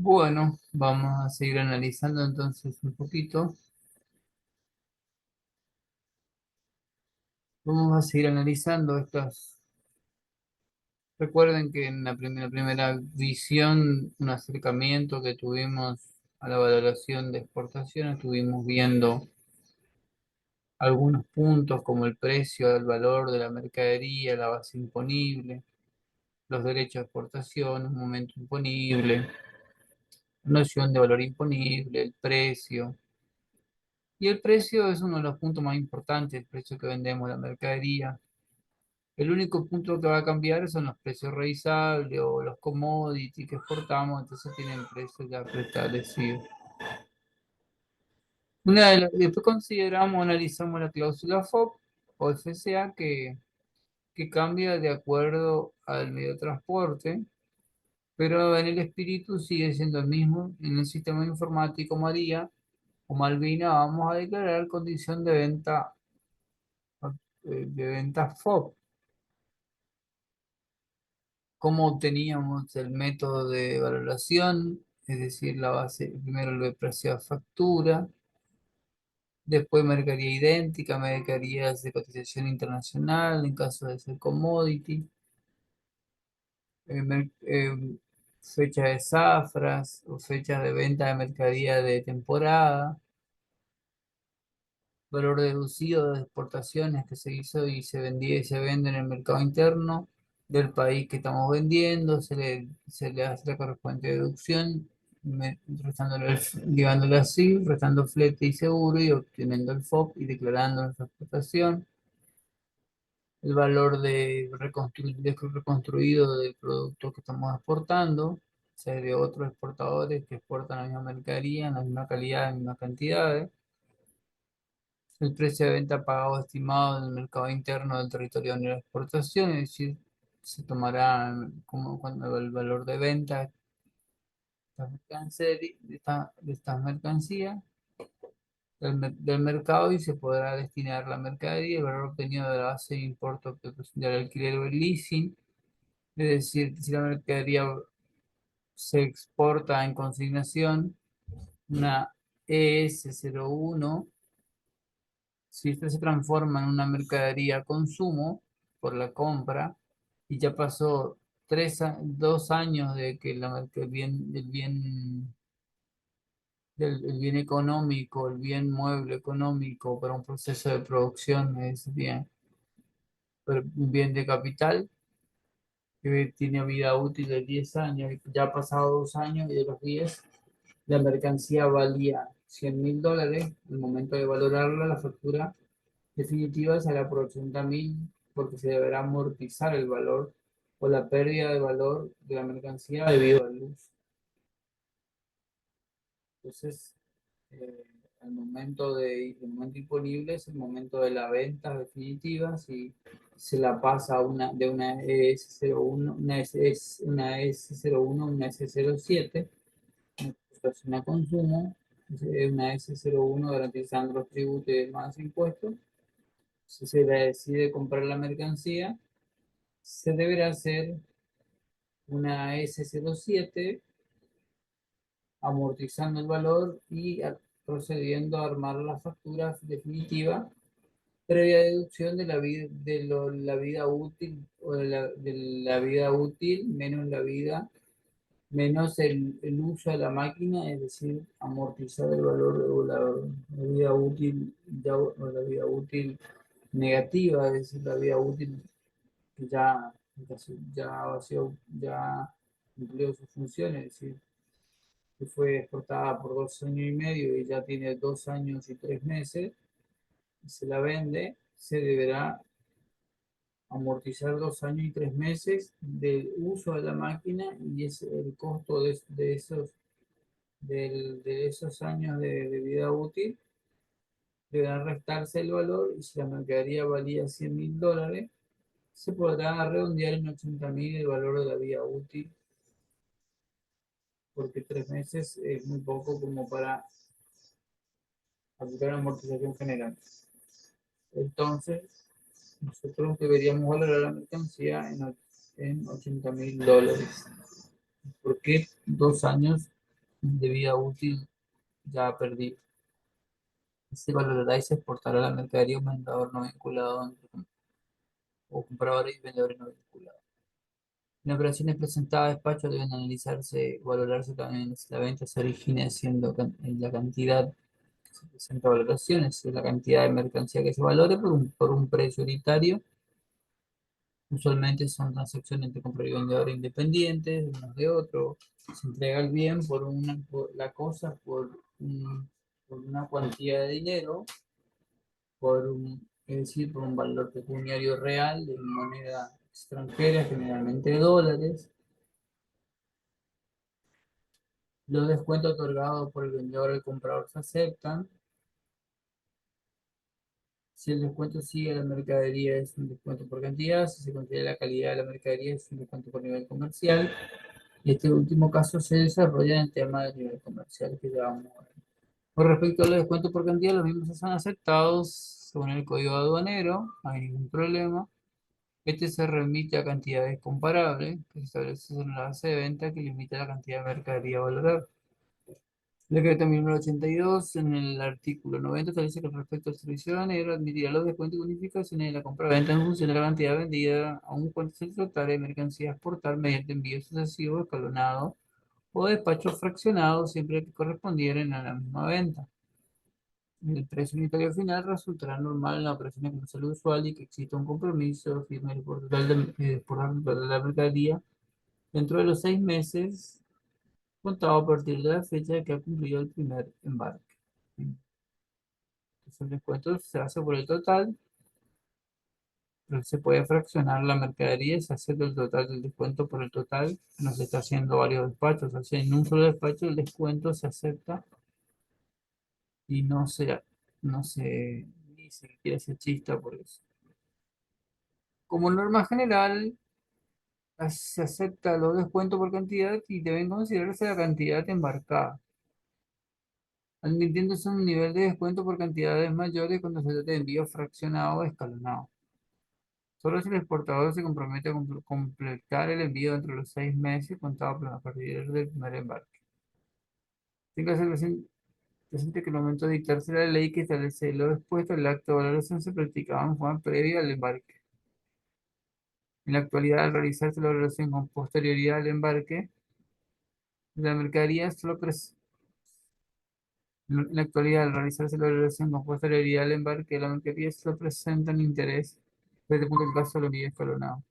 Bueno, vamos a seguir analizando entonces un poquito. Vamos a seguir analizando estas. Recuerden que en la primera visión, un acercamiento que tuvimos a la valoración de exportación, estuvimos viendo algunos puntos como el precio, el valor de la mercadería, la base imponible, los derechos de exportación, un momento imponible, noción de valor imponible, el precio. Y el precio es uno de los puntos más importantes, el precio que vendemos la mercadería. El único punto que va a cambiar son los precios revisables o los commodities que exportamos, entonces tienen precios ya preestablecidos. Después consideramos, analizamos la cláusula FOB o FCA que cambia de acuerdo al medio de transporte, pero en el espíritu sigue siendo el mismo. En el sistema informático María o Malvina vamos a declarar condición de venta FOB. ¿Cómo obteníamos el método de valoración? Es decir, la base, primero el precio a factura, después mercadería idéntica, mercaderías de cotización internacional en caso de ser commodity, fecha de zafras o fecha de venta de mercadería de temporada, valor deducido de exportaciones que se hizo y se vendía y se vende en el mercado interno del país que estamos vendiendo, se le hace la correspondiente deducción, llevándole así, restando flete y seguro y obteniendo el FOB y declarando nuestra exportación, el valor de reconstruido del producto que estamos exportando, o sea, de otros exportadores que exportan la misma mercadería, en la misma calidad, en las mismas cantidades, el precio de venta pagado estimado en el mercado interno del territorio de la exportación, es decir, se tomará como cuando el valor de venta de estas mercancías del mercado y se podrá destinar la mercadería, el valor obtenido de la base de importo del alquiler o el leasing, es decir, si la mercadería se exporta en consignación, una ES01. Si esto se transforma en una mercadería a consumo por la compra y ya pasó 2 años de que el bien económico, el bien mueble económico para un proceso de producción es bien, un bien de capital que tiene vida útil de 10 años, y ya ha pasado 2 años y de los 10 la mercancía valía $100.000, el momento de valorarla, la factura definitiva será por 80.000 porque se deberá amortizar el valor o la pérdida de valor de la mercancía debido al uso. Entonces, eh, el momento disponible es el momento de la venta definitiva. Si se la pasa de una S01, una S01, una S07, una situación a consumo, una S01 garantizando los tributos y demás impuestos. Si se decide comprar la mercancía, se deberá hacer una S07 amortizando el valor y procediendo a armar la factura definitiva previa deducción de la vida útil o de la vida útil menos el uso de la máquina, es decir, amortizar el valor o la vida útil o la vida útil negativa, es decir, la vida útil que ya cumplió sus funciones, es decir, que fue exportada por 2 años y medio y ya tiene 2 años y 3 meses, y se la vende, se deberá amortizar 2 años y 3 meses del uso de la máquina y es el costo de esos años de vida útil. Deberá restarse el valor y si la mercadería valía $100.000, se podrá redondear en 80.000 el valor de la vida útil, porque 3 meses es muy poco como para aplicar amortización general. Entonces, nosotros deberíamos valorar la mercancía en $80.000. ¿Por qué 2 años de vida útil ya perdido. Se valorará y se exportará la mercadería a un vendedor no vinculado o compradores y vendedores no vinculados. En operaciones presentadas a despacho deben analizarse o valorarse también si la venta se origina siendo en la cantidad que se presenta a valoraciones, si es la cantidad de mercancía que se valore por un precio unitario. Usualmente son transacciones entre comprador y vendedor independientes, de unos de otros. Se entrega el bien por la cosa por una cuantía de dinero, es decir, por un valor pecuniario real de moneda extranjera, generalmente dólares. Los descuentos otorgados por el vendedor al comprador se aceptan. Si el descuento sigue la mercadería es un descuento por cantidad, si se considera la calidad de la mercadería es un descuento por nivel comercial. Y este último caso se desarrolla en el tema del nivel comercial que ya vamos a ver. Con respecto a los descuentos por cantidad, los mismos son aceptados según el código aduanero, no hay ningún problema. Este se remite a cantidades comparables, que se establece en la base de venta que limita la cantidad de mercadería a valorar. El decreto 1082, en el artículo 90, establece que respecto al servicio aduanero admitirá los descuentos y bonificaciones de la compra-venta en función de la cantidad vendida, aun cuando se tratara de mercancía a exportar mediante envío sucesivo, escalonado o despacho fraccionado, siempre que correspondieran a la misma venta. El precio unitario final resultará normal en la operación comercial usual y que exista un compromiso firme por total de la mercadería dentro de los 6 meses contado a partir de la fecha de que ha cumplido el primer embarque. Entonces el descuento se hace por el total, pero se puede fraccionar la mercadería, se hace el total del descuento por el total, no se está haciendo varios despachos, o sea, en un solo despacho el descuento se acepta y no se ni siquiera se chista por eso. Como norma general, se acepta los descuentos por cantidad y deben considerarse la cantidad embarcada, admitiéndose un nivel de descuento por cantidades mayores cuando se trata de envío fraccionado o escalonado. Solo si el exportador se compromete a completar el envío dentro de los 6 meses contados a partir del primer embarque. Tiene que hacer presente que el momento de dictarse la ley que establece lo expuesto, el acto de valoración se practicaba en forma previa al embarque. En la actualidad, al realizarse la valoración con posterioridad al embarque, la mercadería solo en la actualidad, al realizarse la valoración con posterioridad al embarque, la mercadería solo presenta un interés desde el punto del caso de los envío escalonado.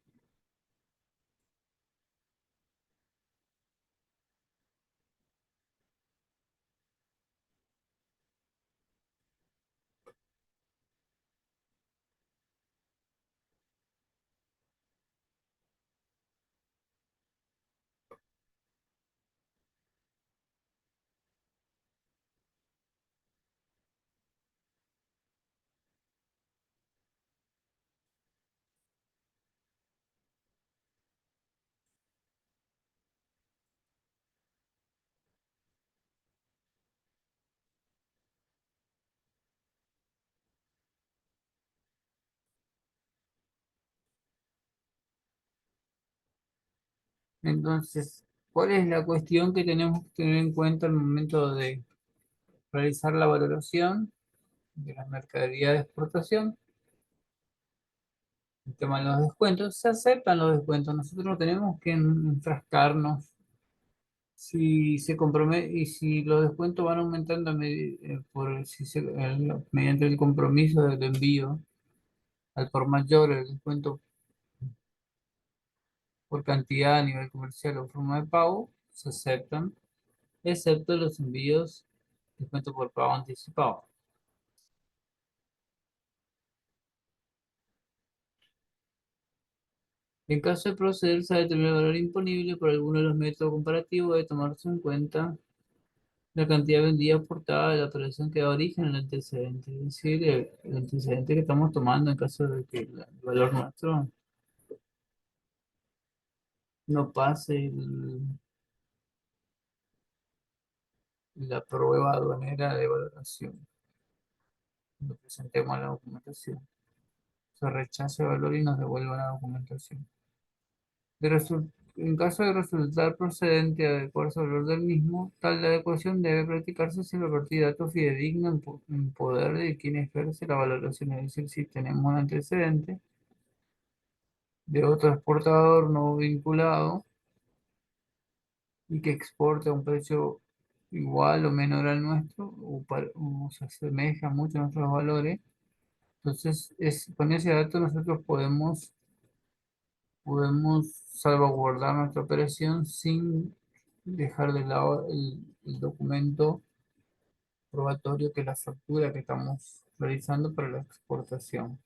Entonces, ¿cuál es la cuestión que tenemos que tener en cuenta al momento de realizar la valoración de la mercadería de exportación? El tema de los descuentos, se aceptan los descuentos, nosotros no tenemos que enfrascarnos si se compromete y si los descuentos van aumentando mediante el compromiso del envío al por mayor, el descuento por cantidad a nivel comercial o forma de pago, se aceptan, excepto los envíos descuento por pago anticipado. En caso de procederse a determinar el valor imponible por alguno de los métodos comparativos, debe tomarse en cuenta la cantidad vendida aportada de la operación que da origen al antecedente, es decir, el antecedente que estamos tomando en caso de que el valor nuestro no pase la prueba aduanera de valoración. Cuando presentemos la documentación, se rechaza el valor y nos devuelva la documentación. De En caso de resultar procedente adecuarse al valor del mismo, tal adecuación debe practicarse siempre a partir de datos fidedignos en poder de quien ejerce la valoración. Es decir, si tenemos un antecedente de otro exportador no vinculado y que exporta a un precio igual o menor al nuestro, o se asemeja mucho a nuestros valores, entonces con ese dato nosotros podemos salvaguardar nuestra operación sin dejar de lado el documento probatorio que es la factura que estamos realizando para la exportación.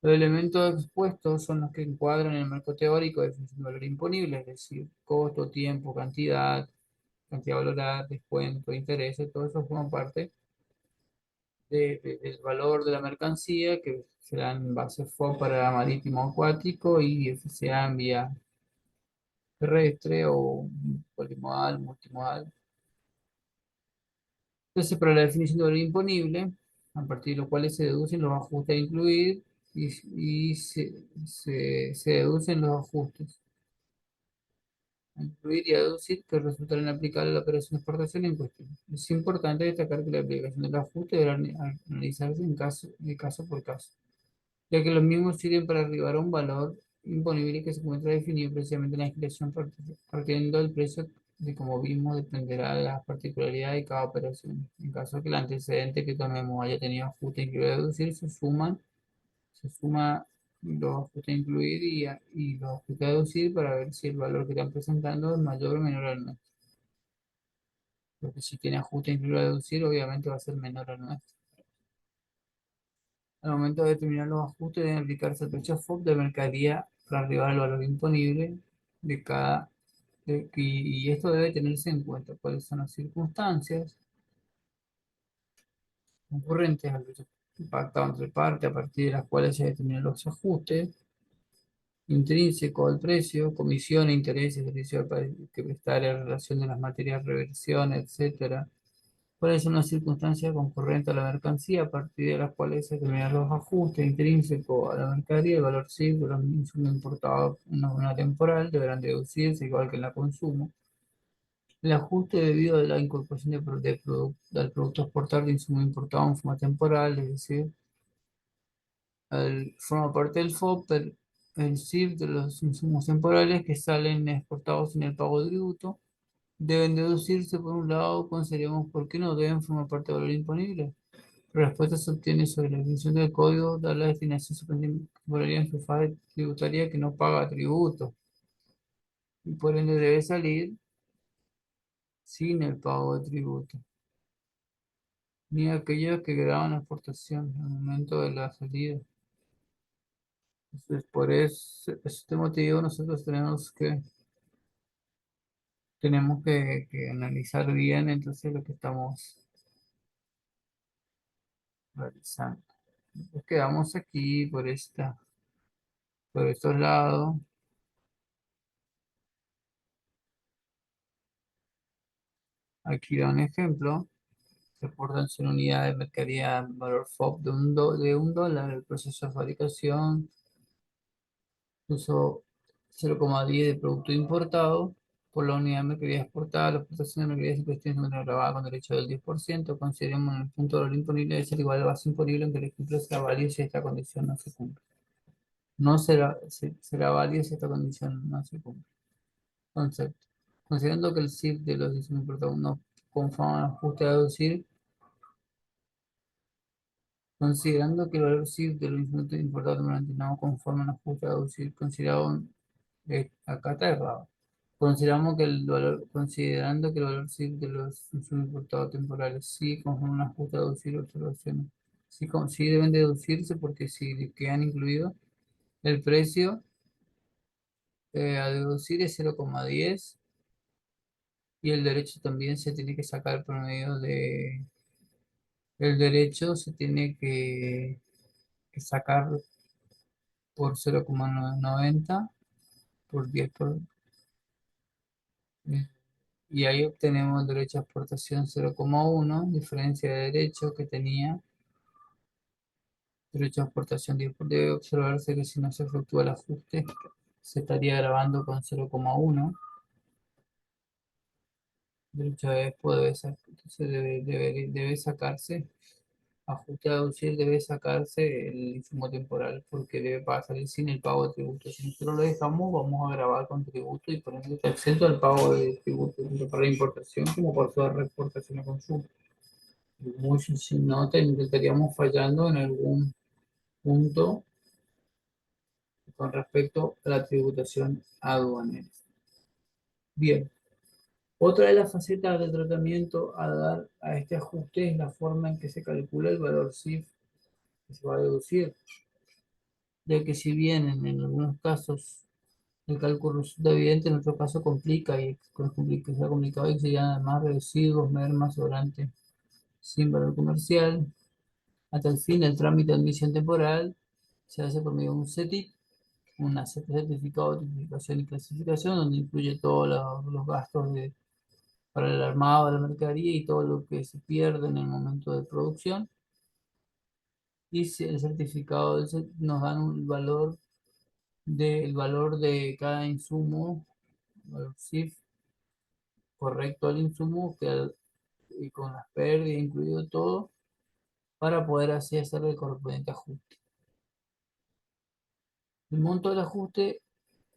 Los elementos expuestos son los que encuadran el marco teórico de definición de valor imponible, es decir, costo, tiempo, cantidad valorada, descuento, intereses, todo eso forma parte del valor de la mercancía que serán base FOB para marítimo acuático y FCA en vía terrestre o polimodal, multimodal. Entonces, para la definición de valor imponible, a partir de lo cual se deducen los ajustes a incluir y se deducen los ajustes a incluir y a deducir que resultarán aplicables a la operación de exportación en cuestión. Es importante destacar que la aplicación del ajuste deberá analizarse de caso por caso, ya que los mismos sirven para arribar a un valor imponible que se encuentra definido precisamente en la legislación partiendo del precio de como vimos dependerá de las particularidades de cada operación. En caso de que el antecedente que tomemos haya tenido ajuste incluido a deducir, se suma los ajustes a incluir y los ajustes a deducir para ver si el valor que están presentando es mayor o menor al nuestro. Porque si tiene ajuste a incluir a deducir, obviamente va a ser menor al nuestro. Al momento de determinar los ajustes, deben aplicarse el precio FOB de mercadería para arribar al valor imponible de cada. Y esto debe tenerse en cuenta. ¿Cuáles son las circunstancias concurrentes al precio pactado entre partes a partir de las cuales se determinan los ajustes? Intrínseco al precio, comisión, intereses, servicio que prestar en relación de las materias, reversión, etcétera. ¿Cuáles son las circunstancias concurrentes a la mercancía a partir de las cuales se determinan los ajustes intrínsecos a la mercadería? El valor CIF de los insumos importados en una temporal deberán deducirse igual que en la consumo. El ajuste debido a la incorporación del producto exportado de insumo importado en forma temporal, es decir, forma parte del FOB, el CIF de los insumos temporales que salen exportados sin el pago de tributo deben deducirse por un lado, consideremos por qué no deben formar parte del valor imponible. La respuesta se obtiene sobre la definición del código, da la destinación supondría en su fase tributaria que no paga tributo y por ende debe salir sin el pago de tributo, ni aquellos que graban la exportación al momento de la salida. Entonces, por este motivo, nosotros tenemos que analizar bien entonces lo que estamos realizando. Nos quedamos aquí por estos lados. Aquí da un ejemplo. Se exportan 100 unidades de mercadería valor FOB de un dólar. El proceso de fabricación usó 0,10 de producto importado por la unidad de mercadería exportada. La exportación de mercadería en cuestión se encuentra grabada con derecho del 10%. Consideremos en el punto de valor imponible de ser igual a la base imponible, aunque el ejemplo sea válido si esta condición no se cumple. No será válido si esta condición no se cumple. Concepto. Considerando que el CIF de los insumos importados no conforma al ajuste a deducir, considerando que el valor CIF de los insumos importados permanentes no conforma al ajuste a deducir, acá está errado. Considerando que el valor CIF de los insumos importados temporales sí conforma un ajuste a deducir observaciones. Sí deben deducirse porque si quedan incluidos el precio a deducir es 0,10 y el derecho también se tiene que sacar por medio de. El derecho se tiene que sacar por 0,90 por 10 eh, y ahí obtenemos el derecho a exportación 0,1, diferencia de derecho que tenía. Derecho a exportación 10 debe observarse que si no se efectúa el ajuste, se estaría grabando con 0,1. Derecho de después entonces debe sacarse, ajuste a deducir, debe sacarse el insumo temporal porque debe salir sin el pago de tributo. Si nosotros lo dejamos, vamos a grabar con tributo y por ende está exento al pago de tributo, tanto para la importación como por toda reexportación a consumo. Si no, estaríamos fallando en algún punto con respecto a la tributación aduanera. Bien, otra de las facetas del tratamiento a dar a este ajuste es la forma en que se calcula el valor CIF que se va a deducir, ya que si bien en algunos casos el cálculo resulta evidente, en otros casos complica y sea complicado y serían además residuos, mermas, sobrantes sin valor comercial. Hasta el fin, el trámite de admisión temporal se hace por medio de un CETIP, un certificado de tipificación y clasificación, donde incluye todos los gastos para el armado de la mercadería y todo lo que se pierde en el momento de producción. Y si el certificado nos dan un valor de cada insumo, valor CIF, correcto al insumo, y con las pérdidas, incluido todo, para poder así hacer el correspondiente ajuste. El monto del ajuste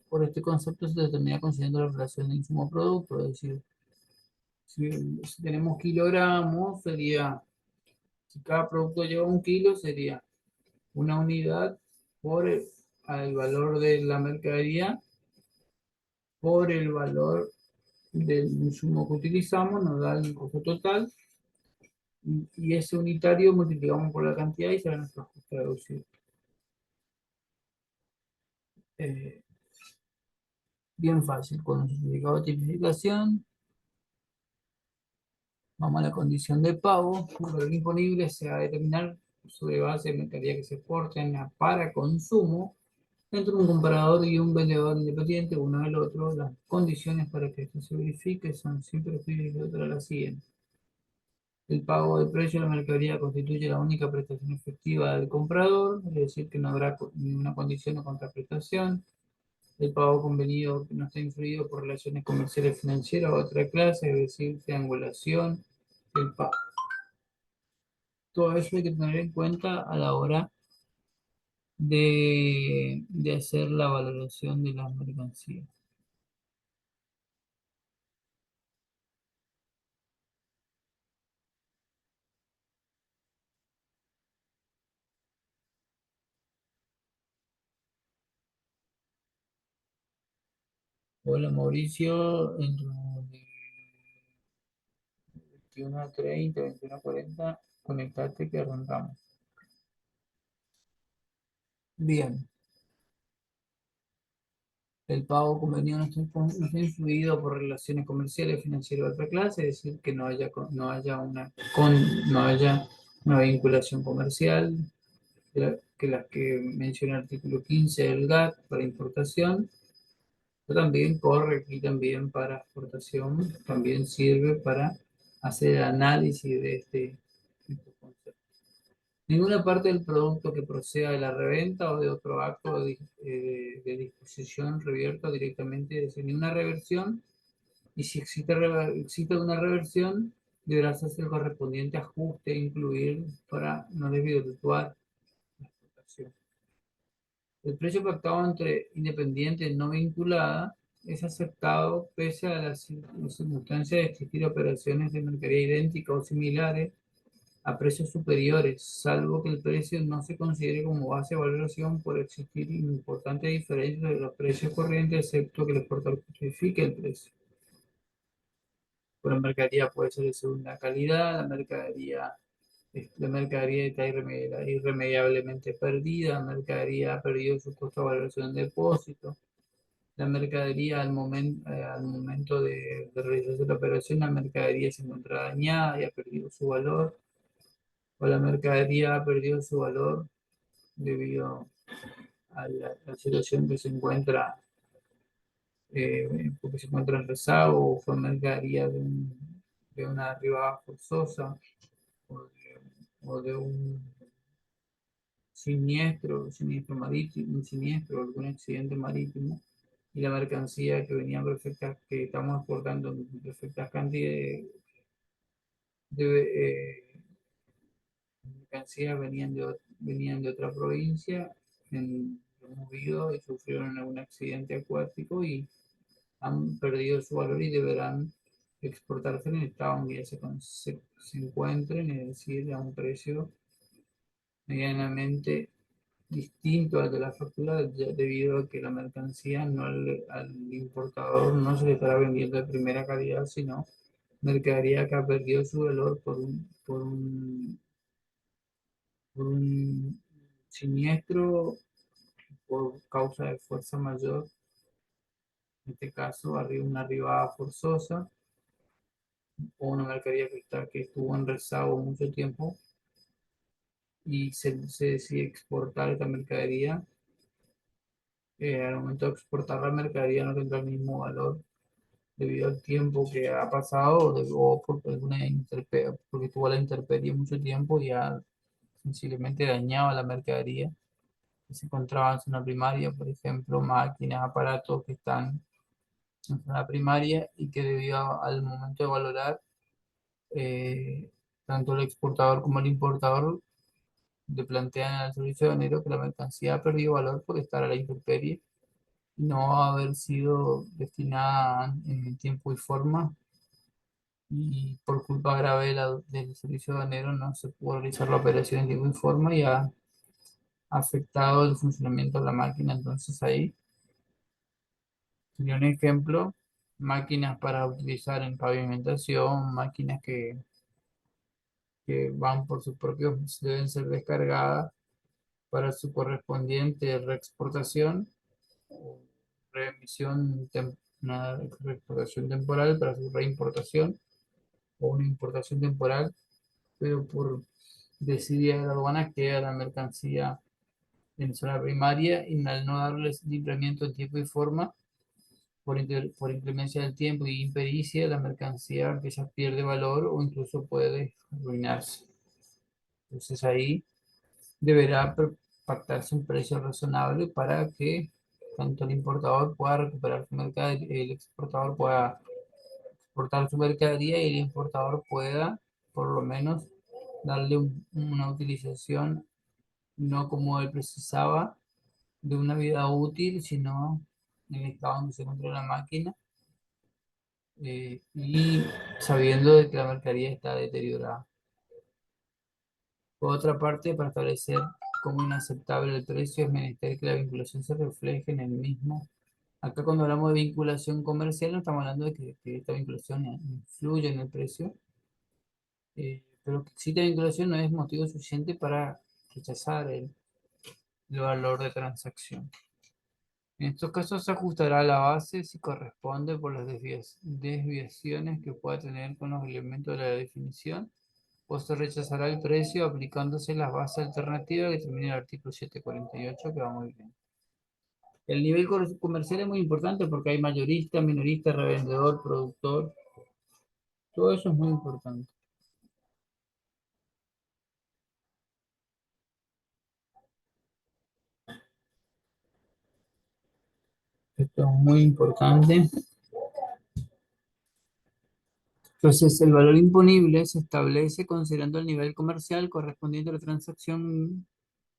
por este concepto se determina considerando la relación de insumo-producto, es decir, si tenemos kilogramos, si cada producto lleva 1 kilo, sería una unidad por el valor de la mercadería, por el valor del insumo que utilizamos, nos da el costo total, y ese unitario multiplicamos por la cantidad y será nuestro ajuste reducido. Eh, Bien fácil, con el certificado de tipificación, vamos a la condición de pago, el valor imponible se va a determinar sobre base de mercadería que se exporten para consumo entre un comprador y un vendedor independiente, uno del otro. Las condiciones para que esto se verifique son siempre y otra las siguientes. El pago del precio de la mercadería constituye la única prestación efectiva del comprador, es decir, que no habrá ninguna condición o contraprestación. El pago convenido no está influido por relaciones comerciales financieras o otra clase, es decir, triangulación, el pago. Todo eso hay que tener en cuenta a la hora de hacer la valoración de las mercancías. Hola Mauricio, entre 21:30, 21:40, conectate que arrancamos. Bien, el pago convenido no está influido por relaciones comerciales, financieras de otra clase, es decir, que no haya una vinculación comercial, que las que menciona el artículo 15 del GATT para importación, pero también corre aquí también para exportación, también sirve para hacer el análisis de este concepto. Ninguna parte del producto que proceda de la reventa o de otro acto de disposición revierta directamente, es decir, ninguna reversión, y si existe una reversión, deberá hacerse el correspondiente ajuste e incluir para no desvirtuar la explotación. El precio pactado entre independientes no vinculada es aceptado pese a la circunstancia de existir operaciones de mercadería idénticas o similares a precios superiores, salvo que el precio no se considere como base de valoración por existir importantes diferencias de los precios corrientes, excepto que el exportador justifique el precio. Por mercadería puede ser de segunda calidad, la mercadería está irremediablemente perdida, la mercadería ha perdido su costo de valoración de depósito, la mercadería al momento de realizarse la operación, la mercadería se encuentra dañada y ha perdido su valor, o la mercadería ha perdido su valor debido a la situación que se encuentra, porque se encuentra en rezago, o fue mercadería de una arribada forzosa, o de un siniestro marítimo, un siniestro, algún accidente marítimo, y la mercancía que venía en perfectas, que estamos exportando en perfectas cantidades de mercancías venían de otra provincia, hemos ido y sufrieron algún accidente acuático y han perdido su valor y deberán exportarse en el estado en que ya se encuentren, es decir, a un precio medianamente distinto al de la factura, debido a que la mercancía al importador no se le estará vendiendo de primera calidad, sino mercadería que ha perdido su valor por un siniestro, por causa de fuerza mayor, en este caso una arribada forzosa o una mercadería que estuvo en rezago mucho tiempo y se decide exportar esta mercadería. Al momento de exportar la mercadería no tendrá el mismo valor debido al tiempo que ha pasado o por alguna porque tuvo la intemperie mucho tiempo y ha sensiblemente dañado la mercadería que se encontraba en zona primaria, por ejemplo, máquinas, aparatos que están en zona primaria y que debido al momento de valorar, eh, tanto el exportador como el importador le plantean al servicio aduanero que la mercancía ha perdido valor por estar a la intemperie y no haber sido destinada en tiempo y forma, y por culpa grave del servicio aduanero no se pudo realizar la operación en tiempo y forma y ha afectado el funcionamiento de la máquina. Entonces ahí sería un ejemplo: máquinas para utilizar en pavimentación, máquinas que van por sus propios, deben ser descargadas para su correspondiente reexportación o reemisión, una reexportación temporal para su reimportación o una importación temporal, pero por desidia de la aduana queda la mercancía en zona primaria y al no darles libramiento en tiempo y forma, por inclemencia del tiempo y impericia, la mercancía que ya pierde valor o incluso puede arruinarse. Entonces ahí deberá pactarse un precio razonable para que tanto el importador pueda recuperar su mercadería, el exportador pueda exportar su mercadería y el importador pueda por lo menos darle una utilización no como él precisaba de una vida útil, sino en el estado donde se encuentra la máquina, y sabiendo de que la mercadería está deteriorada. Por otra parte, para establecer como inaceptable el precio, es menester que la vinculación se refleje en el mismo. Acá cuando hablamos de vinculación comercial, no estamos hablando de que esta vinculación influye en el precio, pero que si esta vinculación no es motivo suficiente para rechazar el valor de transacción. En estos casos se ajustará la base si corresponde por las desviaciones que pueda tener con los elementos de la definición, o se rechazará el precio aplicándose las bases alternativas que termina el artículo 748, que va muy bien. El nivel comercial es muy importante porque hay mayorista, minorista, revendedor, productor. Todo eso es muy importante. Esto es muy importante. Entonces, el valor imponible se establece considerando el nivel comercial correspondiente a la transacción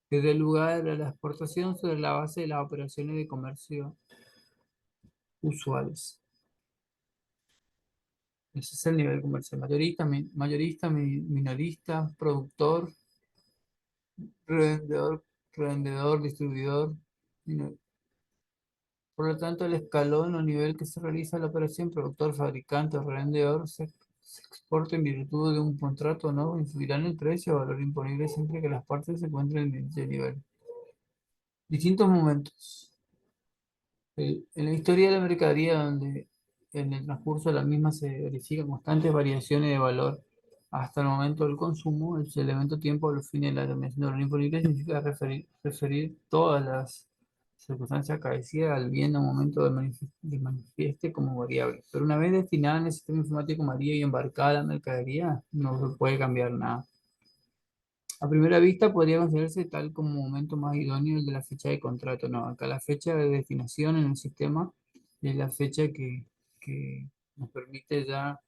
que dé lugar a la exportación sobre la base de las operaciones de comercio usuales. Ese es el nivel comercial: mayorista, minorista, productor, revendedor, distribuidor. Por lo tanto, el escalón o nivel que se realiza la operación productor, fabricante o revendedor se exporta en virtud de un contrato o no, influirá en el precio o valor imponible siempre que las partes se encuentren en ese nivel. Distintos momentos. En la historia de la mercadería, donde en el transcurso de la misma se verifican constantes variaciones de valor hasta el momento del consumo, el elemento tiempo al fin de la denominación de valor imponible significa referir todas las circunstancias acaecidas al bien a un momento de manifieste como variable. Pero una vez destinada en el sistema informático María y embarcada la mercadería, no se puede cambiar nada. A primera vista podría considerarse tal como momento más idóneo el de la fecha de contrato. No, acá la fecha de destinación en el sistema y es la fecha que nos permite ya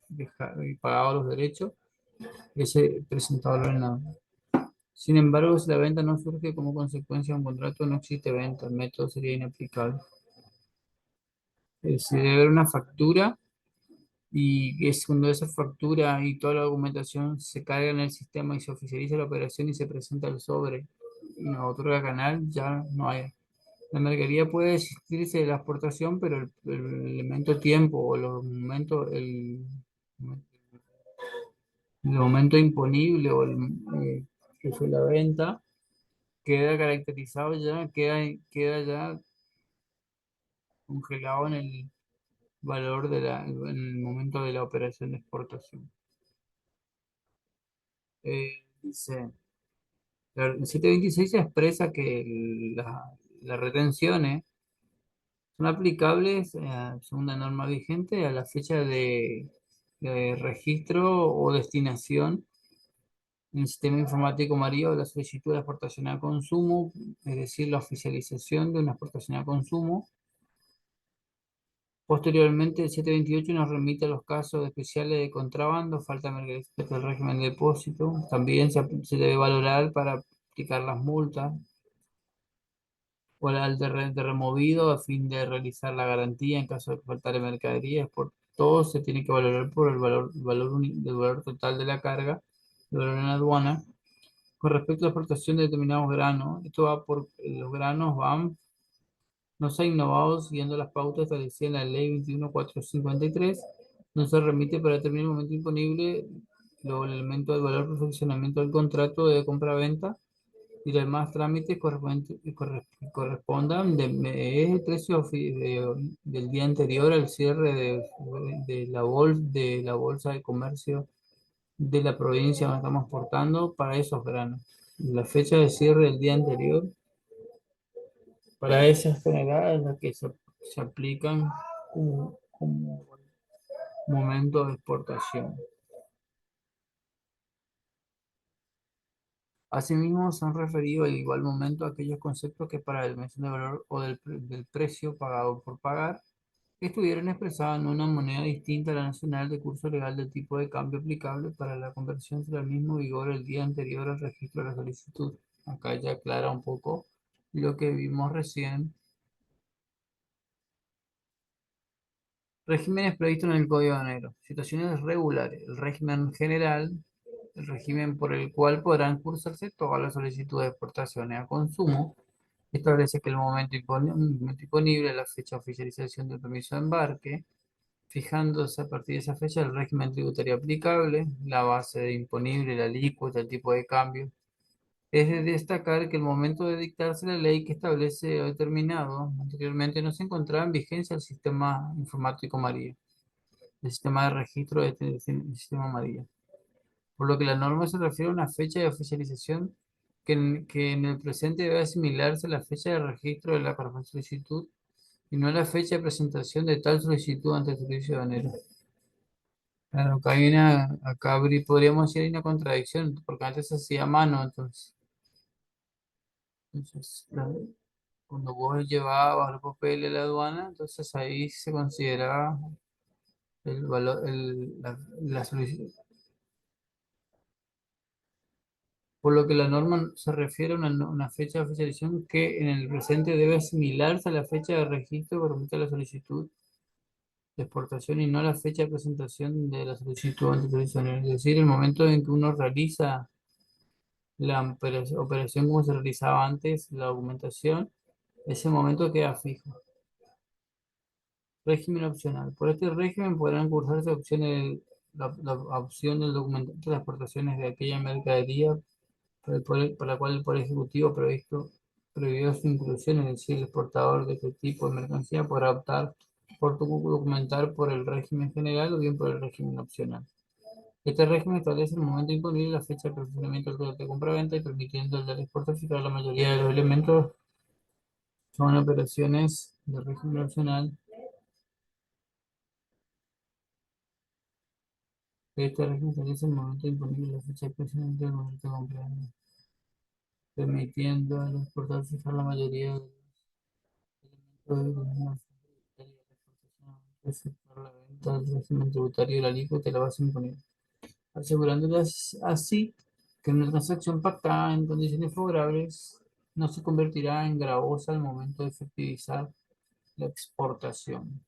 dejar pagados los derechos, ese presentarlo en la... Sin embargo, si la venta no surge como consecuencia de un contrato, no existe venta, el método sería inaplicable. Se debe haber una factura y es cuando esa factura y toda la documentación se carga en el sistema y se oficializa la operación y se presenta el sobre y nos otorga canal, ya no hay. La mercadería puede existirse de la exportación, pero el elemento tiempo o los momentos, el momento imponible o que fue la venta queda caracterizado ya, queda ya congelado en el valor en el momento de la operación de exportación. Dice, el 726 expresa que las retenciones son aplicables, según la norma vigente, a la fecha de registro o destinación en el sistema informático María de la solicitud de exportación a consumo, es decir, la oficialización de una exportación a consumo. Posteriormente, el 728 nos remite a los casos especiales de contrabando, falta de mercadería respecto al régimen de depósito. También se debe valorar para aplicar las multas o de removido a fin de realizar la garantía en caso de que faltare mercadería. Por todo se tiene que valorar por el valor total de la carga, el valor en aduana. Con respecto a la exportación de determinados granos, esto va por los granos van no se ha innovado siguiendo las pautas establecidas en la Ley 21453, no se remite para determinar el momento imponible los elementos del valor perfeccionamiento del contrato de compra-venta y los demás trámites correspondan es el precio del día anterior al cierre de la bolsa de comercio de la provincia donde estamos exportando para esos granos. La fecha de cierre del día anterior para esas toneladas las que se aplican como momento de exportación. Asimismo, se han referido al igual momento a aquellos conceptos que para la dimensión de valor o del precio pagado por pagar estuvieron expresados en una moneda distinta a la nacional de curso legal del tipo de cambio aplicable para la conversión sobre el mismo vigor el día anterior al registro de la solicitud. Acá ya aclara un poco lo que vimos recién. Regímenes previstos en el Código de Enero. Situaciones regulares. El régimen general, el régimen por el cual podrán cursarse todas las solicitudes de exportaciones a consumo, establece que el momento imponible, la fecha de oficialización del permiso de embarque, fijándose a partir de esa fecha el régimen tributario aplicable, la base de imponible, la alícuota, el tipo de cambio. Es de destacar que el momento de dictarse la ley que establece lo determinado anteriormente no se encontraba en vigencia el sistema informático María, el sistema de registro el sistema María, por lo que la norma se refiere a una fecha de oficialización que en el presente debe asimilarse a la fecha de registro de la correspondiente solicitud y no a la fecha de presentación de tal solicitud ante el servicio de enero. Claro, podríamos decir hay una contradicción, porque antes se hacía a mano, cuando vos llevabas los papeles a la aduana, entonces ahí se consideraba el valor, la solicitud. Por lo que la norma se refiere a una fecha de oficialización que en el presente debe asimilarse a la fecha de registro que remite a la solicitud de exportación y no a la fecha de presentación de la solicitud ante el servicio. Es decir, el momento en que uno realiza la operación como se realizaba antes, la documentación, ese momento queda fijo. Régimen opcional. Por este régimen podrán cursarse la opción del documento de las exportaciones de aquella mercadería para la cual el Poder Ejecutivo previó su inclusión, es decir, el exportador de este tipo de mercancía podrá optar por documentar por el régimen general o bien por el régimen opcional. Este régimen establece el momento imponible, la fecha de perfeccionamiento del contrato de compra-venta y permitiendo el del exportador fijar la mayoría de los elementos son operaciones de régimen opcional. Este régimen establece el momento imponible, la fecha de perfeccionamiento del contrato de compra-venta, permitiendo al exportador fijar la mayoría de los elementos de efectuar la venta del régimen tributario de la alícuota y la base imponible, asegurándolas así que una transacción pactada en condiciones favorables no se convertirá en gravosa al momento de efectivizar la exportación.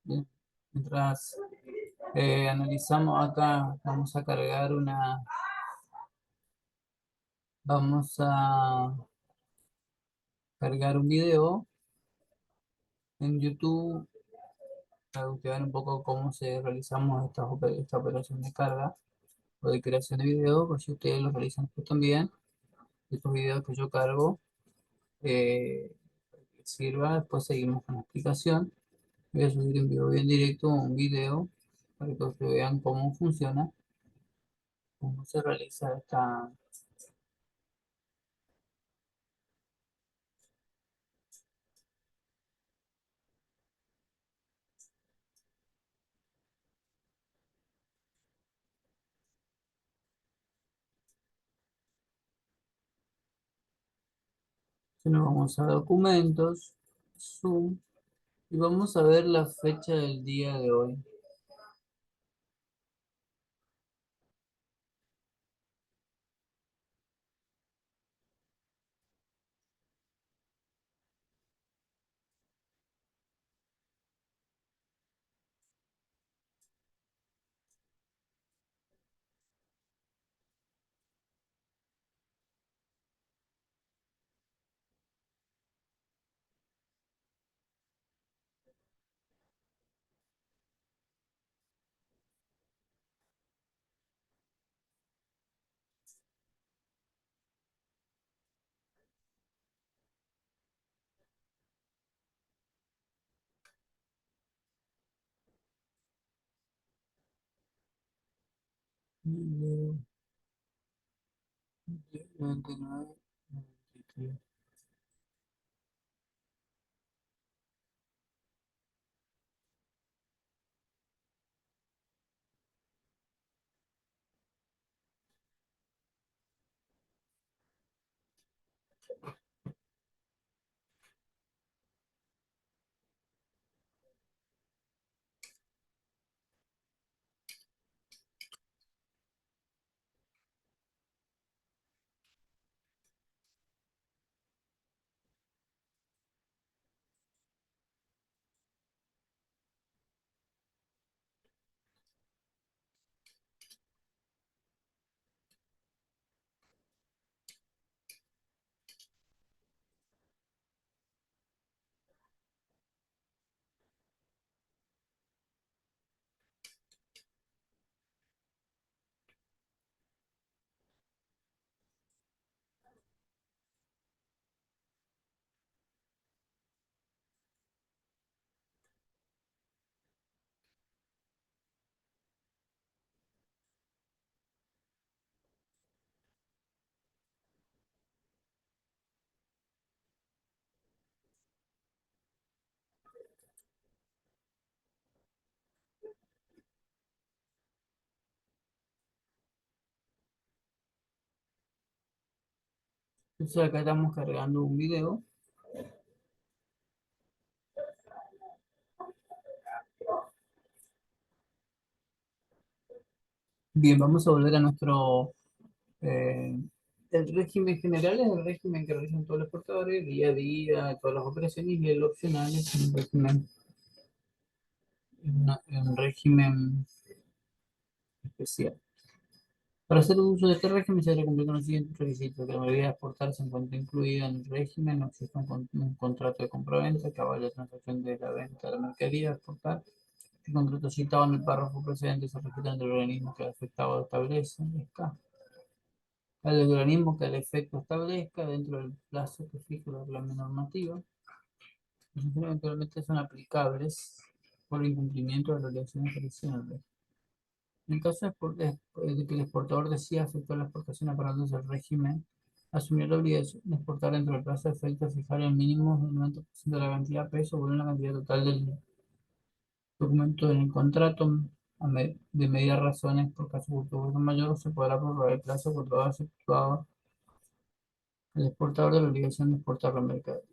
Bien. Mientras analizamos acá, vamos a cargar un video en YouTube para que vean un poco cómo se realizamos esta operación de carga o de creación de video, pues si ustedes lo realizan pues también, estos videos que yo cargo, que sirva, después seguimos con la explicación. Voy a subir en vivo bien directo un video para que ustedes vean cómo funciona, cómo se realiza esta. Si nos vamos a documentos, Zoom, y vamos a ver la fecha del día de hoy. Video 99, 93. Entonces acá estamos cargando un video. Bien, vamos a volver a nuestro... eh, el régimen general es el régimen que realizan todos los portadores día a día, todas las operaciones, y el opcional es un régimen en régimen especial. Para hacer uso de este régimen se debe cumplir con los siguientes requisitos: que la mayoría de exportar se encuentre incluida en el régimen, no existe un contrato de compraventa que avale la transacción de la venta de la mercadería a exportar. El contrato citado en el párrafo precedente se respeta entre el organismo que el afectado establezca. El organismo que el efecto establezca dentro del plazo que fije la reglamento normativa. Las sanciones eventualmente son aplicables por incumplimiento de la obligación adicional. En el caso de que el exportador decida efectuar la exportación apartándose del régimen, asumir la obligación de exportar dentro del plazo de efecto, fijar el mínimo del 90% de la cantidad peso o la cantidad total del documento en el contrato de medias razones por caso culposo mayor, se podrá prorrogar el plazo por todo efectuado el exportador de la obligación de exportar la mercadería.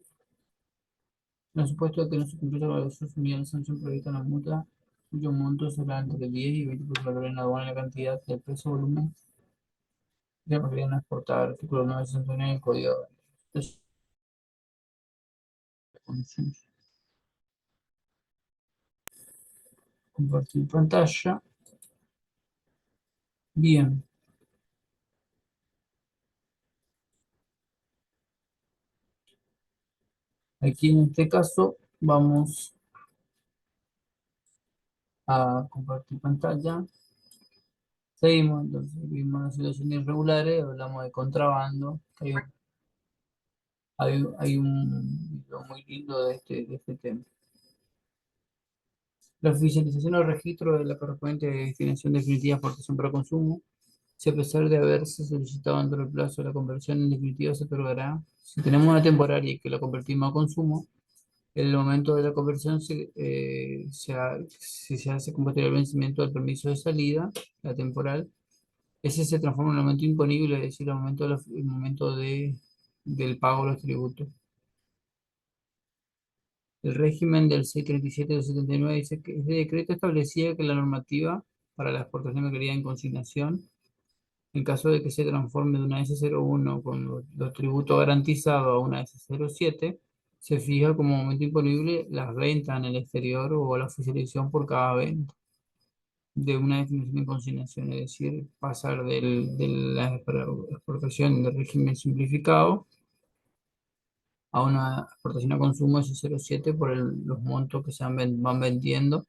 En el supuesto de que no se cumpliera la obligación, asumida la sanción prevista en la multa, cuyo monto será entre 10 y 20% del valor en la aduana y la cantidad del peso volumen de la mercadería no exportada, artículo 969 del Código de Comercio. Compartir pantalla. Bien, aquí en este caso vamos a compartir pantalla. Seguimos, entonces vimos las situaciones irregulares, hablamos de contrabando. Hay un video muy lindo de este tema. La oficialización o registro de la correspondiente destinación definitiva de exportación para consumo, si a pesar de haberse solicitado dentro del plazo de la conversión en definitiva se otorgará. Si tenemos una temporaria y que la convertimos a consumo, en el momento de la conversión, si se hace con posterior vencimiento del permiso de salida, la temporal, ese se transforma en un momento imponible, es decir, el momento del pago de los tributos. El régimen del 637 del 79 dice que ese decreto establecía que la normativa para la exportación requería en consignación, en caso de que se transforme de una S01 con los tributos garantizados a una S07, se fija como momento imponible las ventas en el exterior o la oficialización por cada venta de una definición de consignación, es decir, pasar de la exportación de régimen simplificado a una exportación a consumo S07 por los montos que van vendiendo.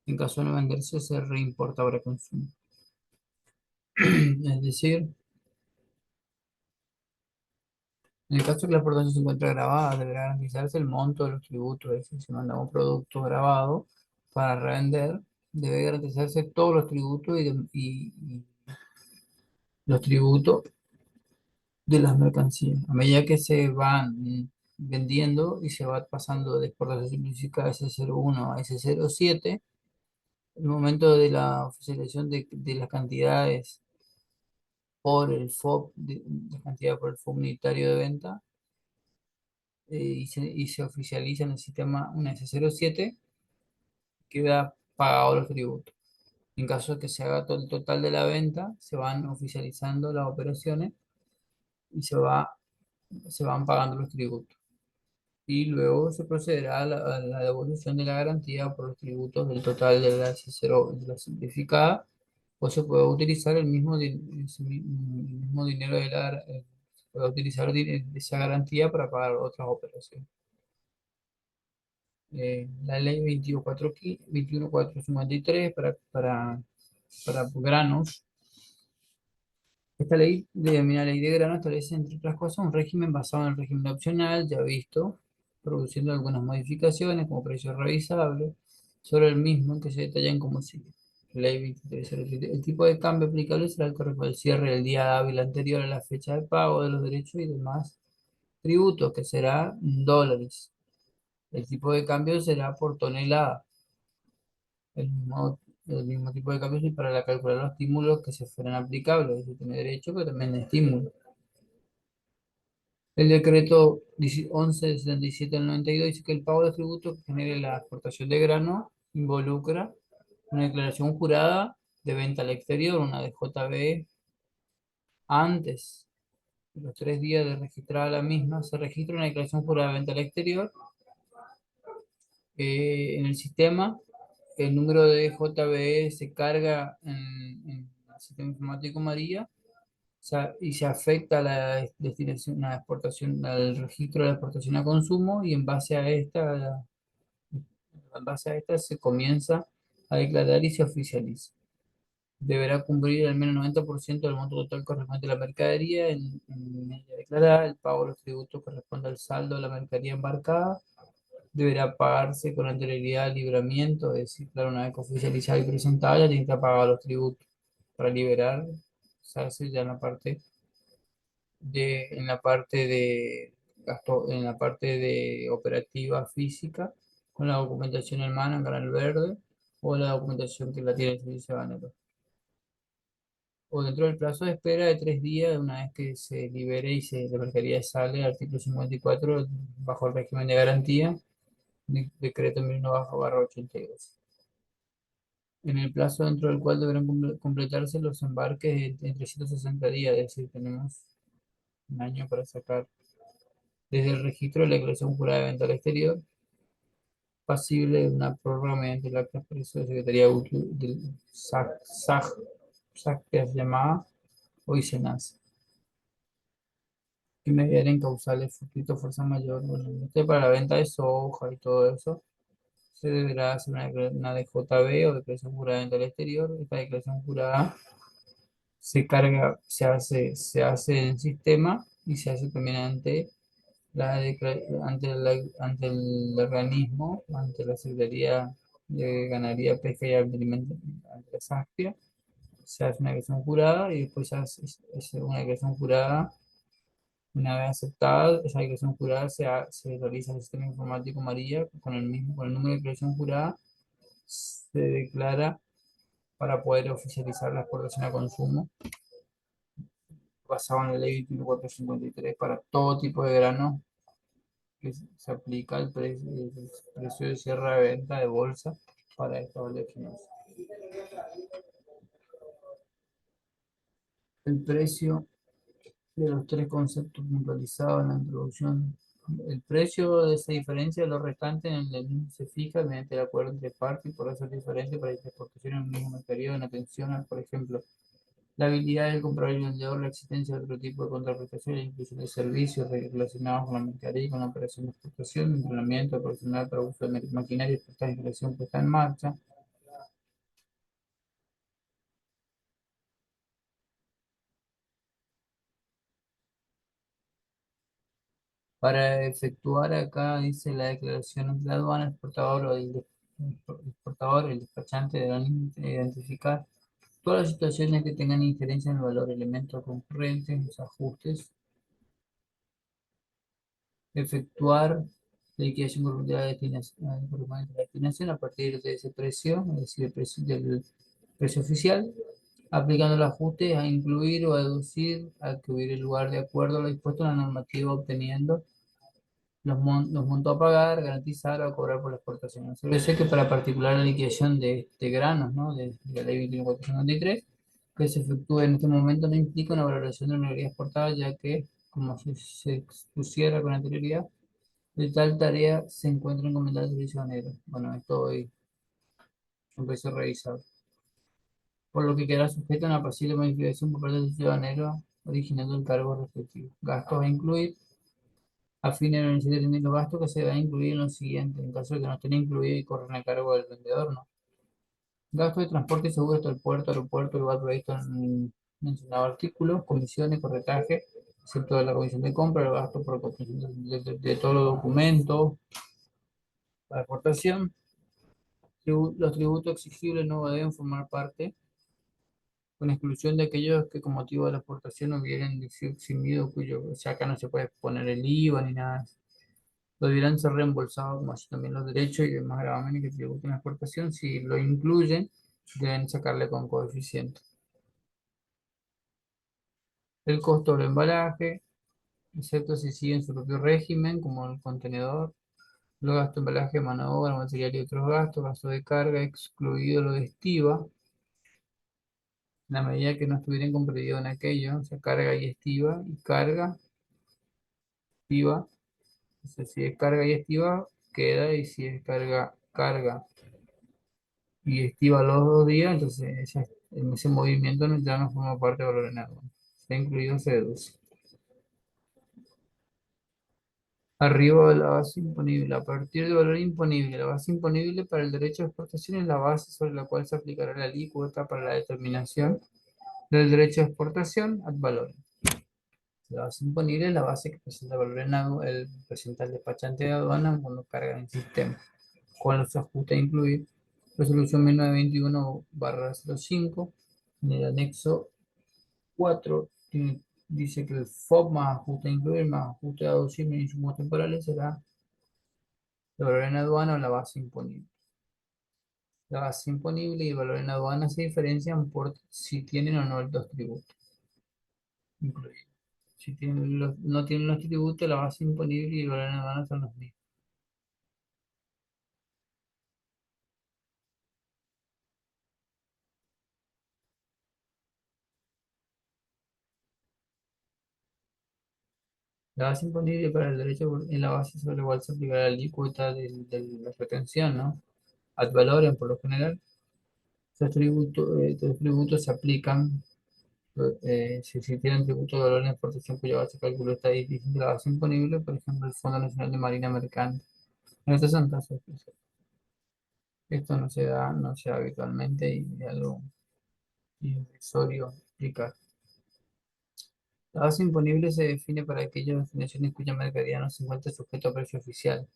En caso de no venderse, se reimporta para consumo. Es decir, en el caso de que la exportación se encuentre grabada, deberá garantizarse el monto de los tributos. Es decir, si mandamos un producto grabado para revender, debe garantizarse todos los tributos y los tributos de las mercancías. A medida que se van vendiendo y se va pasando de exportación simplificada S01 a S07, el momento de la oficialización de las cantidades por el FOB, de cantidad por el FOB unitario de venta, y se oficializa en el sistema una S07, queda pagado los tributos. En caso de que se haga todo el total de la venta, se van oficializando las operaciones y se van pagando los tributos. Y luego se procederá a la devolución de la garantía por los tributos del total de la S0, de la simplificada, o se puede utilizar el mismo dinero se puede utilizar esa garantía para pagar otras operaciones. La ley 21453 para granos. Esta ley, denomina ley de grano, establece, entre otras cosas, un régimen basado en el régimen opcional, ya visto, produciendo algunas modificaciones como precios revisables sobre el mismo, que se detallan como sigue. Ley 2307. El tipo de cambio aplicable será el que corresponde al cierre del día hábil anterior a la fecha de pago de los derechos y demás tributos, que será dólares. El tipo de cambio será por tonelada. El mismo tipo de cambio es para calcular los estímulos que se fueran aplicables. Es decir, tiene derecho, pero también estímulo. El decreto 1177 del 92 dice que el pago de tributos que genere la exportación de grano involucra una declaración jurada de venta al exterior, una DJB. Antes de los 3 días de registrar la misma, se registra una declaración jurada de venta al exterior en el sistema, el número de JBE se carga en el sistema informático María y se afecta a la destinación, a la exportación, al registro de la exportación a consumo y en base a esta se comienza a declarar y se oficializa. Deberá cumplir al menos el 90% del monto total correspondiente a la mercadería en ella declarada. El pago de los tributos corresponde al saldo de la mercadería embarcada. Deberá pagarse con anterioridad al libramiento, es decir, claro, una vez que oficializada y presentada, ya tiene que pagar los tributos para liberar, se hace ya en la parte de gasto, en la parte de operativa física, con la documentación en mano en canal verde, o la documentación que la tiene el servicio banero. O dentro del plazo de espera de 3 días, una vez que se libere y la mercadería sale, artículo 54, bajo el régimen de garantía, decreto 1001/82. En el plazo dentro del cual deberán completarse los embarques en 360 días, es decir, tenemos un año para sacar desde el registro de la declaración jurada de venta al exterior, pasible de una prórroga mediante el acta expreso de Secretaría Útil del SAC que es llamada, hoy se nace, y mediar en causales fortuito fuerza mayor. Bueno, para la venta de soja y todo eso, se deberá hacer una DJB o declaración jurada de venta al exterior. Esta declaración jurada se carga, se hace en sistema y se hace también ante el organismo, ante la Secretaría de Ganadería, Pesca y Alimentación, ante la SACPIA, se hace una declaración jurada y después se hace una declaración jurada. Una vez aceptada, esa declaración jurada se realiza en el sistema informático María con el número de declaración jurada, se declara para poder oficializar la exportación a consumo basado en la ley 2453 para todo tipo de grano que se aplica el precio de cierre de venta de bolsa para estos oleaginosas. El precio de los tres conceptos puntualizados en la introducción. El precio de esa diferencia de los restantes en el se fija mediante el acuerdo entre partes y por eso es diferente para las exportaciones en un mismo periodo en atención a, por ejemplo, la habilidad del comprador y vendedor, la existencia de otro tipo de contraprestación, la inclusión de servicios relacionados con la mercadería y con la operación de exportación, entrenamiento profesional para uso de maquinaria y instalación puesta en marcha. Para efectuar acá, dice la declaración ante la aduana, el exportador o el despachante deberán identificar todas las situaciones que tengan injerencia en el valor, elementos concurrentes, los ajustes, efectuar la liquidación correspondiente a la destinación a partir de ese precio, es decir, el precio del precio oficial, aplicando el ajuste a incluir o a deducir al que hubiera lugar de acuerdo a lo dispuesto en la normativa, obteniendo los montos a pagar, garantizar o cobrar por la exportación. Se dice que para particular la liquidación de granos, ¿no? De la ley 2453, que se efectúe en este momento no implica una valoración de la unidad exportada, ya que, como se expusiera con anterioridad, de tal tarea se encuentra encomendada al servicio banero. Bueno, esto hoy empecé a revisar. Por lo que quedará sujeto a una posible modificación por parte del ciudadano originando el cargo respectivo. Gastos a incluir. A fin de no necesitar los gastos que se van a incluir en lo siguiente, en caso de que no estén incluidos y corran a cargo del vendedor, ¿no? Gastos de transporte y seguro hasta el puerto, aeropuerto, lugar previsto en el mencionado artículo, comisiones, corretaje, excepto de la comisión de compra, el gasto por obtención de todos los documentos, la exportación. Los tributos exigibles no deben formar parte, con exclusión de aquellos que con motivo de la exportación hubieran eximido, o sea, acá no se puede poner el IVA ni nada. Deberán ser reembolsados, como así también los derechos y demás gravámenes que tributan la exportación. Si lo incluyen, deben sacarle con coeficiente. El costo del embalaje, excepto si siguen su propio régimen, como el contenedor, los gastos de embalaje, mano de obra, material y otros gastos, gasto de carga, excluido lo de estiva, en la medida que no estuvieran comprendidos en aquello, o sea, carga y estiva, y carga, estiva, o sea, si es carga y estiva, queda, y si es carga, carga y estiva los 2 días, entonces en ese movimiento ya no forma parte del valor en algo. Está incluido, se deduce. Arriba de la base imponible. A partir del valor imponible, la base imponible para el derecho de exportación es la base sobre la cual se aplicará la alícuota para la determinación del derecho de exportación ad valorem. La base imponible es la base que presenta el valor en presenta el despachante de aduana cuando carga en el sistema, con los ajustes a incluir. Resolución 1921/05, en el anexo 4, dice que el FOB más ajuste a incluir más ajuste a deducir en insumos temporales será el valor en aduana o la base imponible. La base imponible y el valor en aduana se diferencian por si tienen o no los tributos incluidos. Si no tienen los tributos, la base imponible y el valor en aduana son los mismos. La base imponible para el derecho en la base sobre la cual se aplicará la alícuota de la retención, ¿no? Ad valorem, por lo general, estos tributos se aplican si tienen tributo de valor en exportación cuya base de cálculo está distinta de la base imponible, por ejemplo, el Fondo Nacional de Marina Mercante. En estos son casos especiales. Esto no se da habitualmente y es algo irrisorio explicar. La base imponible se define para aquellas destinaciones cuya mercadería no se encuentra sujeto a precio oficial.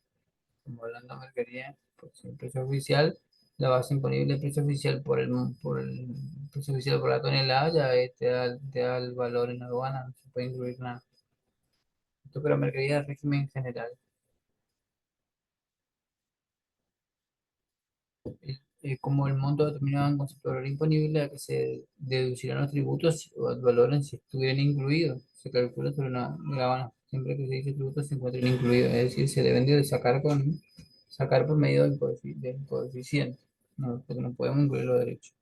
Como hablando de mercadería, pues el precio oficial, la base imponible, el precio oficial por el precio oficial por la tonelada, ya te da el valor en aduana, no se puede incluir nada. Esto para mercadería de régimen general. Como el monto determinado en concepto de valor imponible a que se deducirán los tributos o ad valorem si estuvieran incluidos. Se calcula sobre una grábana. Siempre que se dice tributo se encuentran incluidos, es decir, se deben de sacar por medio del coeficiente. No, porque no podemos incluir los derechos.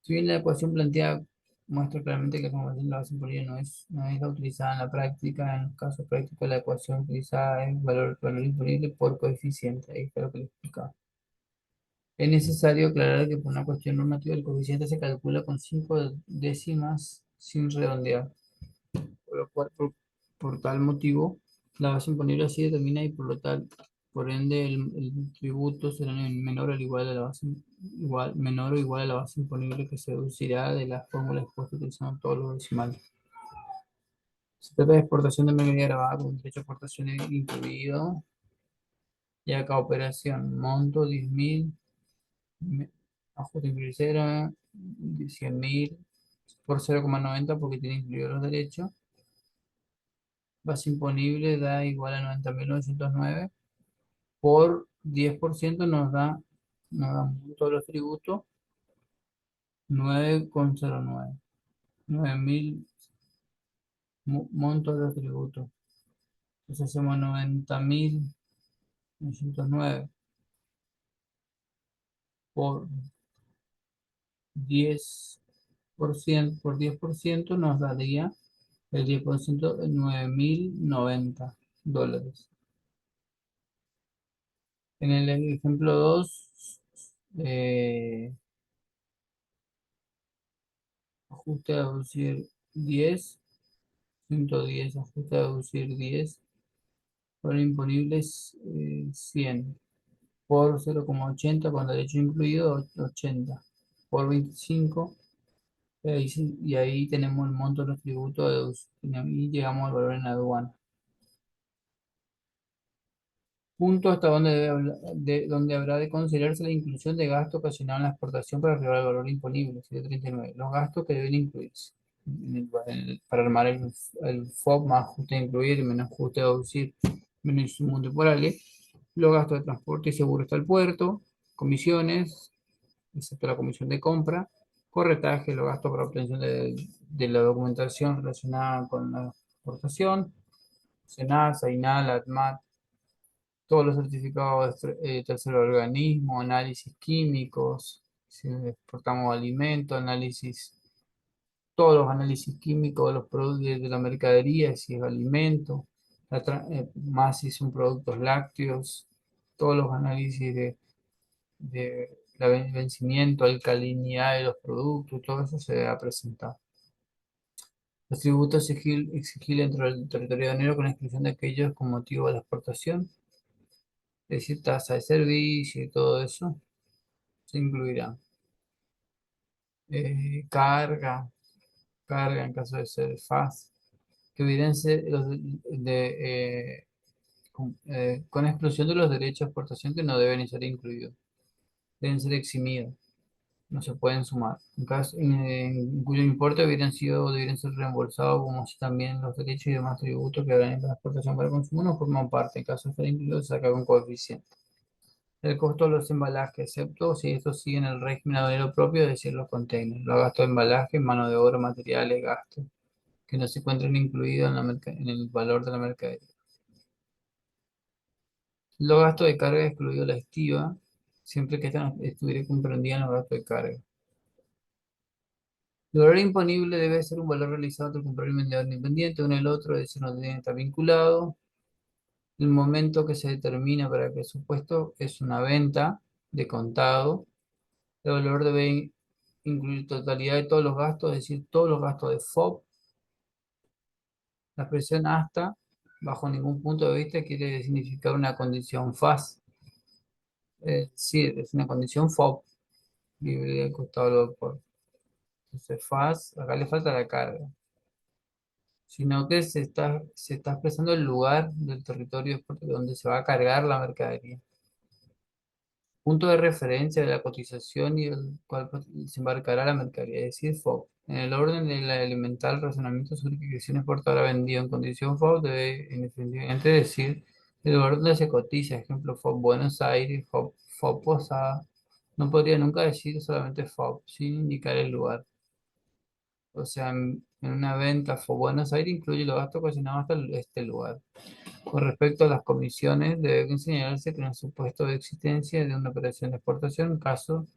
Si bien la ecuación planteada muestra claramente que la formación de la base imponible no es la utilizada en la práctica, en los casos prácticos la ecuación utilizada es valor imponible por coeficiente. Ahí está lo que le explicaba. Es necesario aclarar que por una cuestión normativa el coeficiente se calcula con 5 décimas sin redondear, por lo cual, por tal motivo, la base imponible así determina y por ende el tributo será menor o igual a la base menor o igual a la base imponible que se deducirá de la fórmula expuesta utilizando todos los decimales. Se trata de exportación de mercadería grabada con derecho a exportación incluido, y acá operación monto 10.000. Ajuste incluir 0, 100.000 por 0,90 porque tiene incluidos los derechos. Base imponible da igual a 90.909. Por 10% nos da todos los tributos 9,09. 9.000 montos de los tributos. Entonces hacemos 90.909 por 10% nos daría el 10% de 9.090 dólares. En el ejemplo 2, ajuste a deducir 10, 110, ajuste a deducir 10, por imponibles 100, por 0,80 con derecho incluido 80, por 25, y ahí tenemos el monto de los tributos a deducir, y llegamos al valor en aduana. Punto hasta donde habrá de considerarse la inclusión de gastos ocasionados en la exportación para arribar al valor imponible, 739. Los gastos que deben incluirse para armar el FOB más ajuste a incluir, menos ajuste a deducir, menos insumos temporales, los gastos de transporte y seguro hasta el puerto, comisiones, excepto la comisión de compra, corretaje, los gastos para obtención de la documentación relacionada con la exportación, SENASA, INAL, ATMAT, todos los certificados de tercer organismo, análisis químicos, si exportamos alimentos, todos los análisis químicos de los productos de la mercadería, si es alimento, más si son productos lácteos, todos los análisis vencimiento, alcalinidad de los productos, todo eso se debe presentar. Los tributos exigibles dentro del territorio aduanero con la exclusión de aquellos con motivo de la exportación, es decir, tasa de servicio y todo eso, se incluirá. Carga, carga en caso de ser FAS, que evidencie con exclusión de los derechos de exportación que no deben ser incluidos, deben ser eximidos, no se pueden sumar. En caso en cuyo importe deberían ser reembolsados, como si también los derechos y demás tributos que habrán en la exportación para consumo no forman parte. En caso de estar incluidos, se saca un coeficiente. El costo de los embalajes, excepto si estos siguen el régimen aduanero propio, es decir, los containers. Los gastos de embalaje, mano de obra, materiales, gastos que no se encuentren incluidos en el valor de la mercadería. Los gastos de carga, excluido la estiva, siempre que esta estuviera comprendida en los gastos de carga. El valor imponible debe ser un valor realizado entre el comprador y el vendedor independiente, uno y el otro, es decir, no deben estar vinculados. El momento que se determina para que el supuesto es una venta de contado. El valor debe incluir totalidad de todos los gastos, es decir, todos los gastos de FOB. La expresión hasta, bajo ningún punto de vista, quiere significar una condición FAS. Es decir, es una condición FOB, libre del costado por. Entonces, FAS, acá le falta la carga, sino que se está expresando el lugar del territorio donde se va a cargar la mercadería. Punto de referencia de la cotización y el cual se embarcará la mercadería, es decir, FOB. En el orden del elemental razonamiento sobre que si un exportador ha vendido en condición FOB, debe indefinitivamente decir el lugar donde se cotiza, ejemplo, FOB Buenos Aires, FOB Posada. No podría nunca decir solamente FOB, sin indicar el lugar. O sea, en una venta FOB Buenos Aires incluye los gastos ocasionados hasta este lugar. Con respecto a las comisiones, debe señalarse que en el supuesto de existencia de una operación de exportación, en caso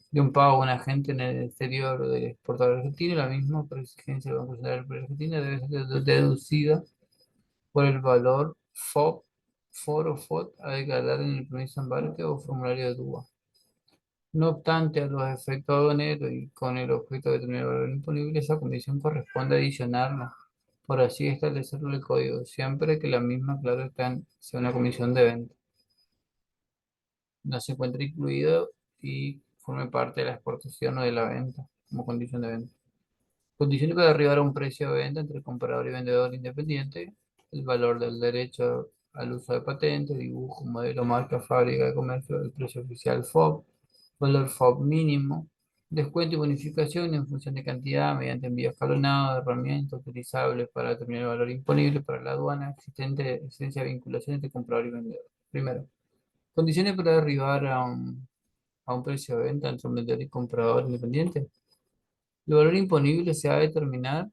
de un pago a un agente en el exterior del exportador argentino, la misma por exigencia del Banco Central de la Argentina debe ser deducida por el valor FOB, FOR o FOT a declarar en el permiso de embarque o formulario de DUA. No obstante, a los efectos aduaneros y con el objeto de tener valor imponible, esa comisión corresponde adicionarla, por así establecerlo en el código, siempre que la misma, claro está, sea una comisión de venta. No se encuentre incluido y forme parte de la exportación o de la venta como condición de venta. Condiciones para arribar a un precio de venta entre comprador y vendedor independiente, el valor del derecho al uso de patente, dibujo, modelo, marca, fábrica de comercio, el precio oficial FOB, valor FOB mínimo, descuento y bonificación en función de cantidad mediante envío escalonado de herramientas utilizables para determinar el valor imponible para la aduana, existencia de vinculación entre comprador y vendedor. Primero, condiciones para arribar a un precio de venta entre un vendedor y comprador independiente. El valor imponible se va a determinar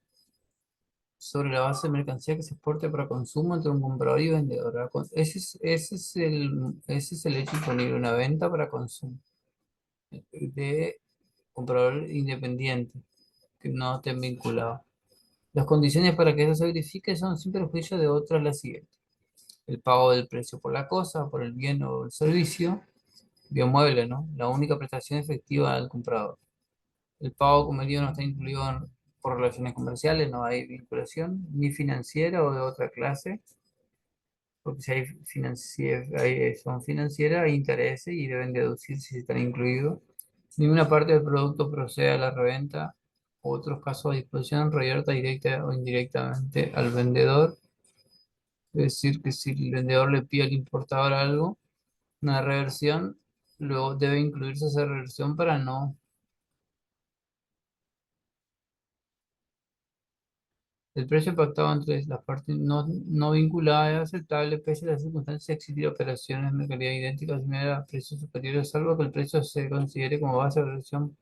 sobre la base de mercancía que se exporte para consumo entre un comprador y vendedor. Ese es el hecho imponible, una venta para consumo de comprador independiente, que no estén vinculados. Las condiciones para que eso se verifique son sin perjuicio de otras las siguientes. El pago del precio por la cosa, por el bien o el servicio, bien mueble, ¿no? La única prestación efectiva al comprador. El pago, como digo, no está incluido por relaciones comerciales, no hay vinculación, ni financiera o de otra clase, porque si son financieras, hay intereses y deben deducir si están incluidos. Ninguna parte del producto procede a la reventa u otros casos de disposición revierta directa o indirectamente al vendedor. Es decir, que si el vendedor le pide al importador algo, una reversión, luego debe incluirse esa reversión para no. El precio pactado entre las partes no vinculadas es aceptable pese a las circunstancias de existir operaciones de mercadería idénticas o similares a precios superiores, salvo que el precio se considere como base de relación,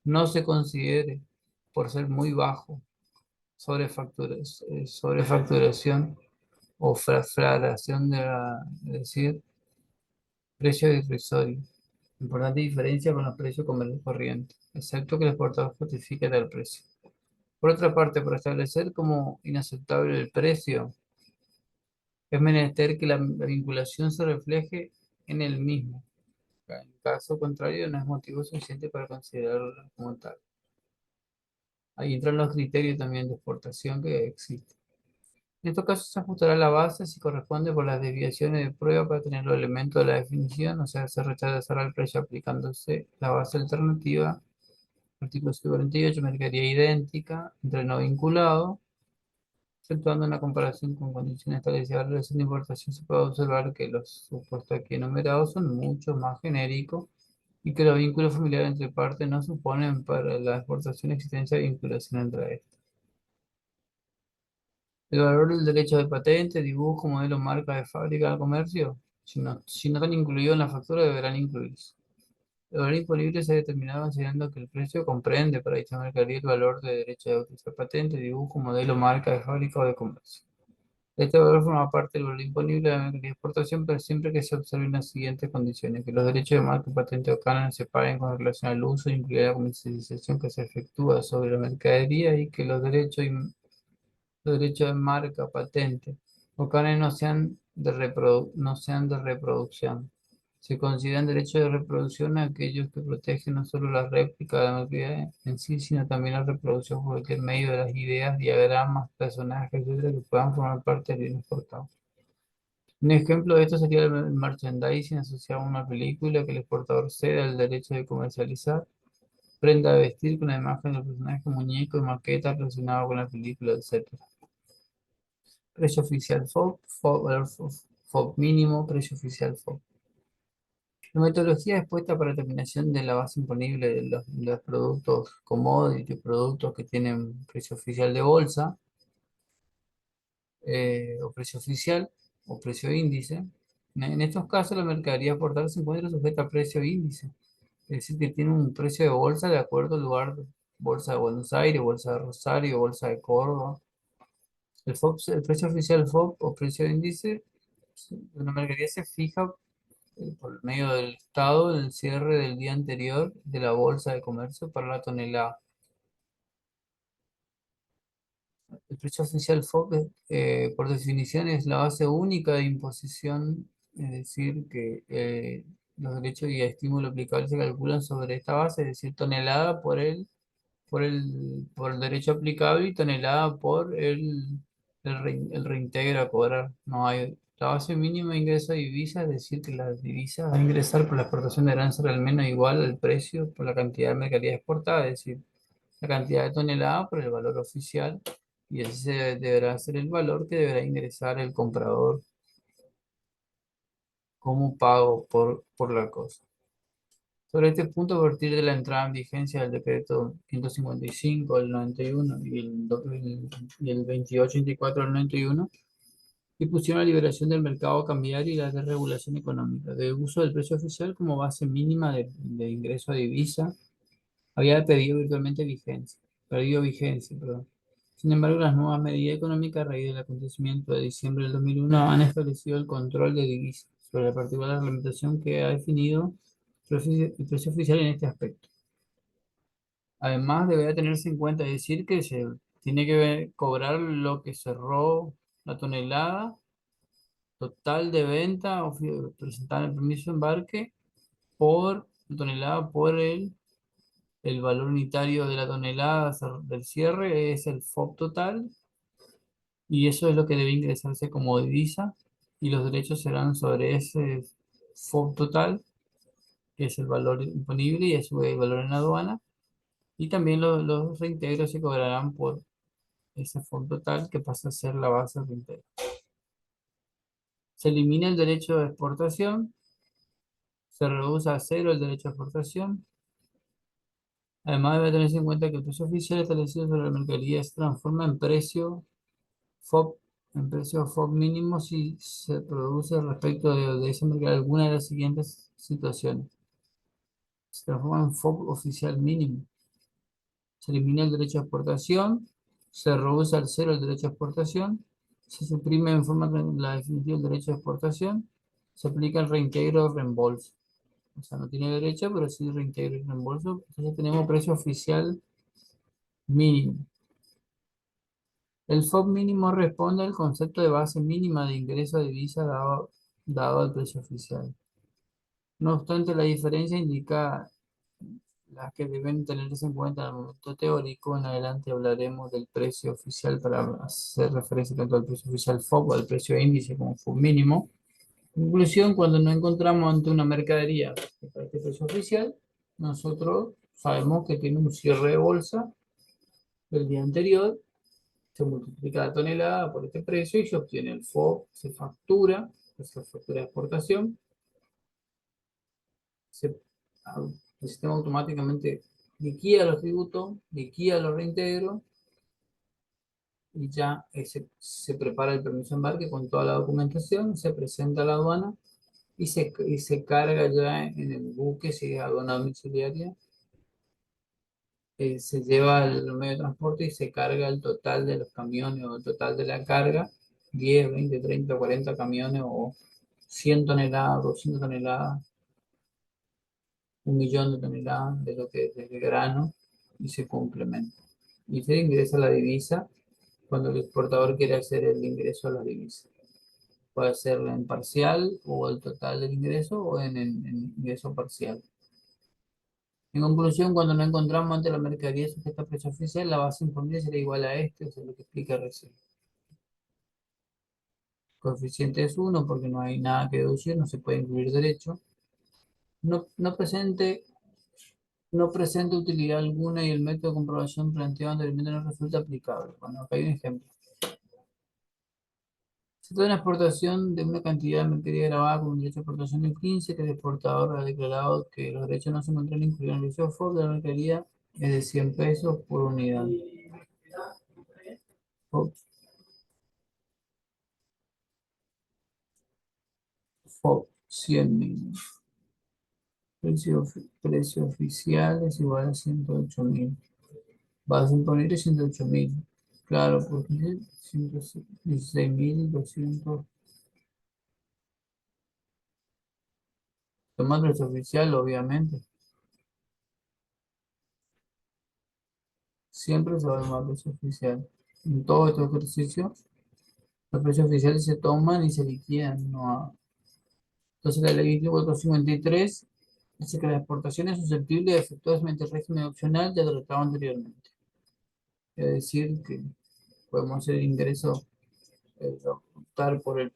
no se considere por ser muy bajo, sobrefacturación o frafraración es decir, precio irrisorio. Importante diferencia con los precios comerciales corrientes, excepto que el exportador justifique tal precio. Por otra parte, para establecer como inaceptable el precio, es menester que la vinculación se refleje en el mismo. En caso contrario, no es motivo suficiente para considerarlo como tal. Ahí entran los criterios también de exportación que existen. En estos casos se ajustará la base si corresponde por las desviaciones de prueba para tener los elementos de la definición, o sea, se rechazará el precio aplicándose la base alternativa. Artículo 148, mercadería idéntica entre no vinculado. Efectuando una comparación con condiciones establecidas de relación de importación, se puede observar que los supuestos aquí enumerados son mucho más genéricos y que los vínculos familiares entre partes no suponen para la exportación existencia de vinculación entre estas. El valor del derecho de patente, dibujo, modelo, marca de fábrica del comercio, si no están incluidos en la factura, deberán incluirse. El valor imponible se determinado considerando que el precio comprende para dicha mercadería el valor de derecho de autorización patente, dibujo, modelo, marca de fábrica o de comercio. Este valor forma parte del valor imponible de la mercadería de exportación, pero siempre que se observen las siguientes condiciones: que los derechos de marca, patente o cánon se paguen con relación al uso, incluida la comercialización que se efectúa sobre la mercadería, y que los derechos de marca, patente o cánones no sean de reproducción. Se consideran derechos de reproducción aquellos que protegen no solo la réplica de la mercadería en sí, sino también la reproducción por cualquier medio de las ideas, diagramas, personajes, etcétera, que puedan formar parte del bien exportado. Un ejemplo de esto sería el merchandising asociado a una película, que el exportador ceda el derecho de comercializar prenda de vestir con la imagen del personaje, muñeco y maqueta relacionado con la película, etc. Precio oficial valor FOB mínimo, precio oficial FOB. La metodología expuesta para determinación de la base imponible de los productos commodity, productos que tienen precio oficial de bolsa, o precio oficial, o precio índice. En estos casos, la mercadería exportada se encuentra sujeta a precio índice, es decir, que tiene un precio de bolsa de acuerdo al lugar: bolsa de Buenos Aires, bolsa de Rosario, bolsa de Córdoba. El precio oficial FOB o precio de índice de una mercadería se fija por medio del Estado el cierre del día anterior de la bolsa de comercio para la tonelada. El precio oficial FOB, por definición, es la base única de imposición, es decir, que los derechos y estímulos aplicables se calculan sobre esta base, es decir, tonelada por el derecho aplicable y tonelada por el reintegro a cobrar. No hay la base mínima de ingreso de divisas, es decir, que las divisas a ingresar por la exportación deberán ser al menos igual al precio por la cantidad de mercadería exportada, es decir, la cantidad de tonelada por el valor oficial, y ese deberá ser el valor que deberá ingresar el comprador como pago por la cosa. Sobre este punto, a partir de la entrada en vigencia del decreto 155 del 91 y el 2824 del 91, dispusieron la liberación del mercado cambiario y la desregulación económica, de uso del precio oficial como base mínima de ingreso a divisa, había perdido vigencia, perdón. Sin embargo, las nuevas medidas económicas a raíz del acontecimiento de diciembre del 2001 han establecido el control de divisas sobre la particular reglamentación que ha definido el precio oficial en este aspecto. Además, deberá tenerse en cuenta decir que se tiene que cobrar lo que cerró la tonelada total de venta o presentar el permiso de embarque por la tonelada por el valor unitario de la tonelada del cierre, es el FOB total, y eso es lo que debe ingresarse como divisa, y los derechos serán sobre ese FOB total, que es el valor imponible y a su vez el valor en aduana, y también los reintegros se cobrarán por ese FOB total, que pasa a ser la base de reintegro. Se elimina el derecho de exportación, se reduce a cero el derecho de exportación. Además, debe tenerse en cuenta que el precio oficial establecido sobre la mercadería se transforma FOB, en precio FOB mínimo si se produce respecto de esa mercadería alguna de las siguientes situaciones. Se transforma en FOB oficial mínimo. Se elimina el derecho de exportación, se reduce al cero el derecho de exportación, se suprime en forma la definitiva el derecho de exportación, se aplica el reintegro o reembolso. O sea, no tiene derecho, pero sí reintegro y reembolso. Entonces tenemos precio oficial mínimo. El FOB mínimo responde al concepto de base mínima de ingreso de divisa dado al precio oficial. No obstante, la diferencia indica las que deben tenerse en cuenta en el momento teórico. En adelante hablaremos del precio oficial para hacer referencia tanto al precio oficial FOB o al precio índice como FOB mínimo. Conclusión, cuando nos encontramos ante una mercadería que para este precio oficial, nosotros sabemos que tiene un cierre de bolsa del día anterior, se multiplica la tonelada por este precio y se obtiene el FOB, se factura, esa factura de exportación, se, el sistema automáticamente liquida los tributos, liquida los reintegros y ya se prepara el permiso de embarque con toda la documentación, se presenta a la aduana y se carga ya en el buque, si es aduana domiciliaria, se lleva al medio de transporte y se carga el total de los camiones o el total de la carga, 10 20 30 40 camiones o 100 toneladas, 200 toneladas, 1 millón de toneladas de lo que es de grano y se complementa. Y se ingresa la divisa cuando el exportador quiere hacer el ingreso a la divisa. Puede ser en parcial o el total del ingreso o en ingreso parcial. En conclusión, cuando no encontramos ante la mercadería sujeta a precio oficial, la base imponible será igual a este, o sea, lo que explica recién. Coeficiente es 1 porque no hay nada que deducir, no se puede incluir derecho. No presenta utilidad alguna y el método de comprobación planteado anteriormente no resulta aplicable. Bueno, acá hay un ejemplo. Se trata de una exportación de una cantidad de mercadería grabada con un derecho de exportación del 15, que el exportador ha declarado que los derechos no se encuentran incluidos en el precio FOB de la mercadería, es de 100 pesos por unidad. FOB, FOB 100.000. Precio oficial es igual a 108.000. Base imponible 108.000. Claro, porque 116.200. Tomando el oficial, obviamente. Siempre se va a tomar precio oficial. En todo este ejercicio, los precios oficiales se toman y se liquidan. Entonces, la ley 2453 dice que la exportación es susceptible de efectuarse mediante el régimen opcional ya tratado anteriormente. Es decir, que podemos hacer ingreso, optar por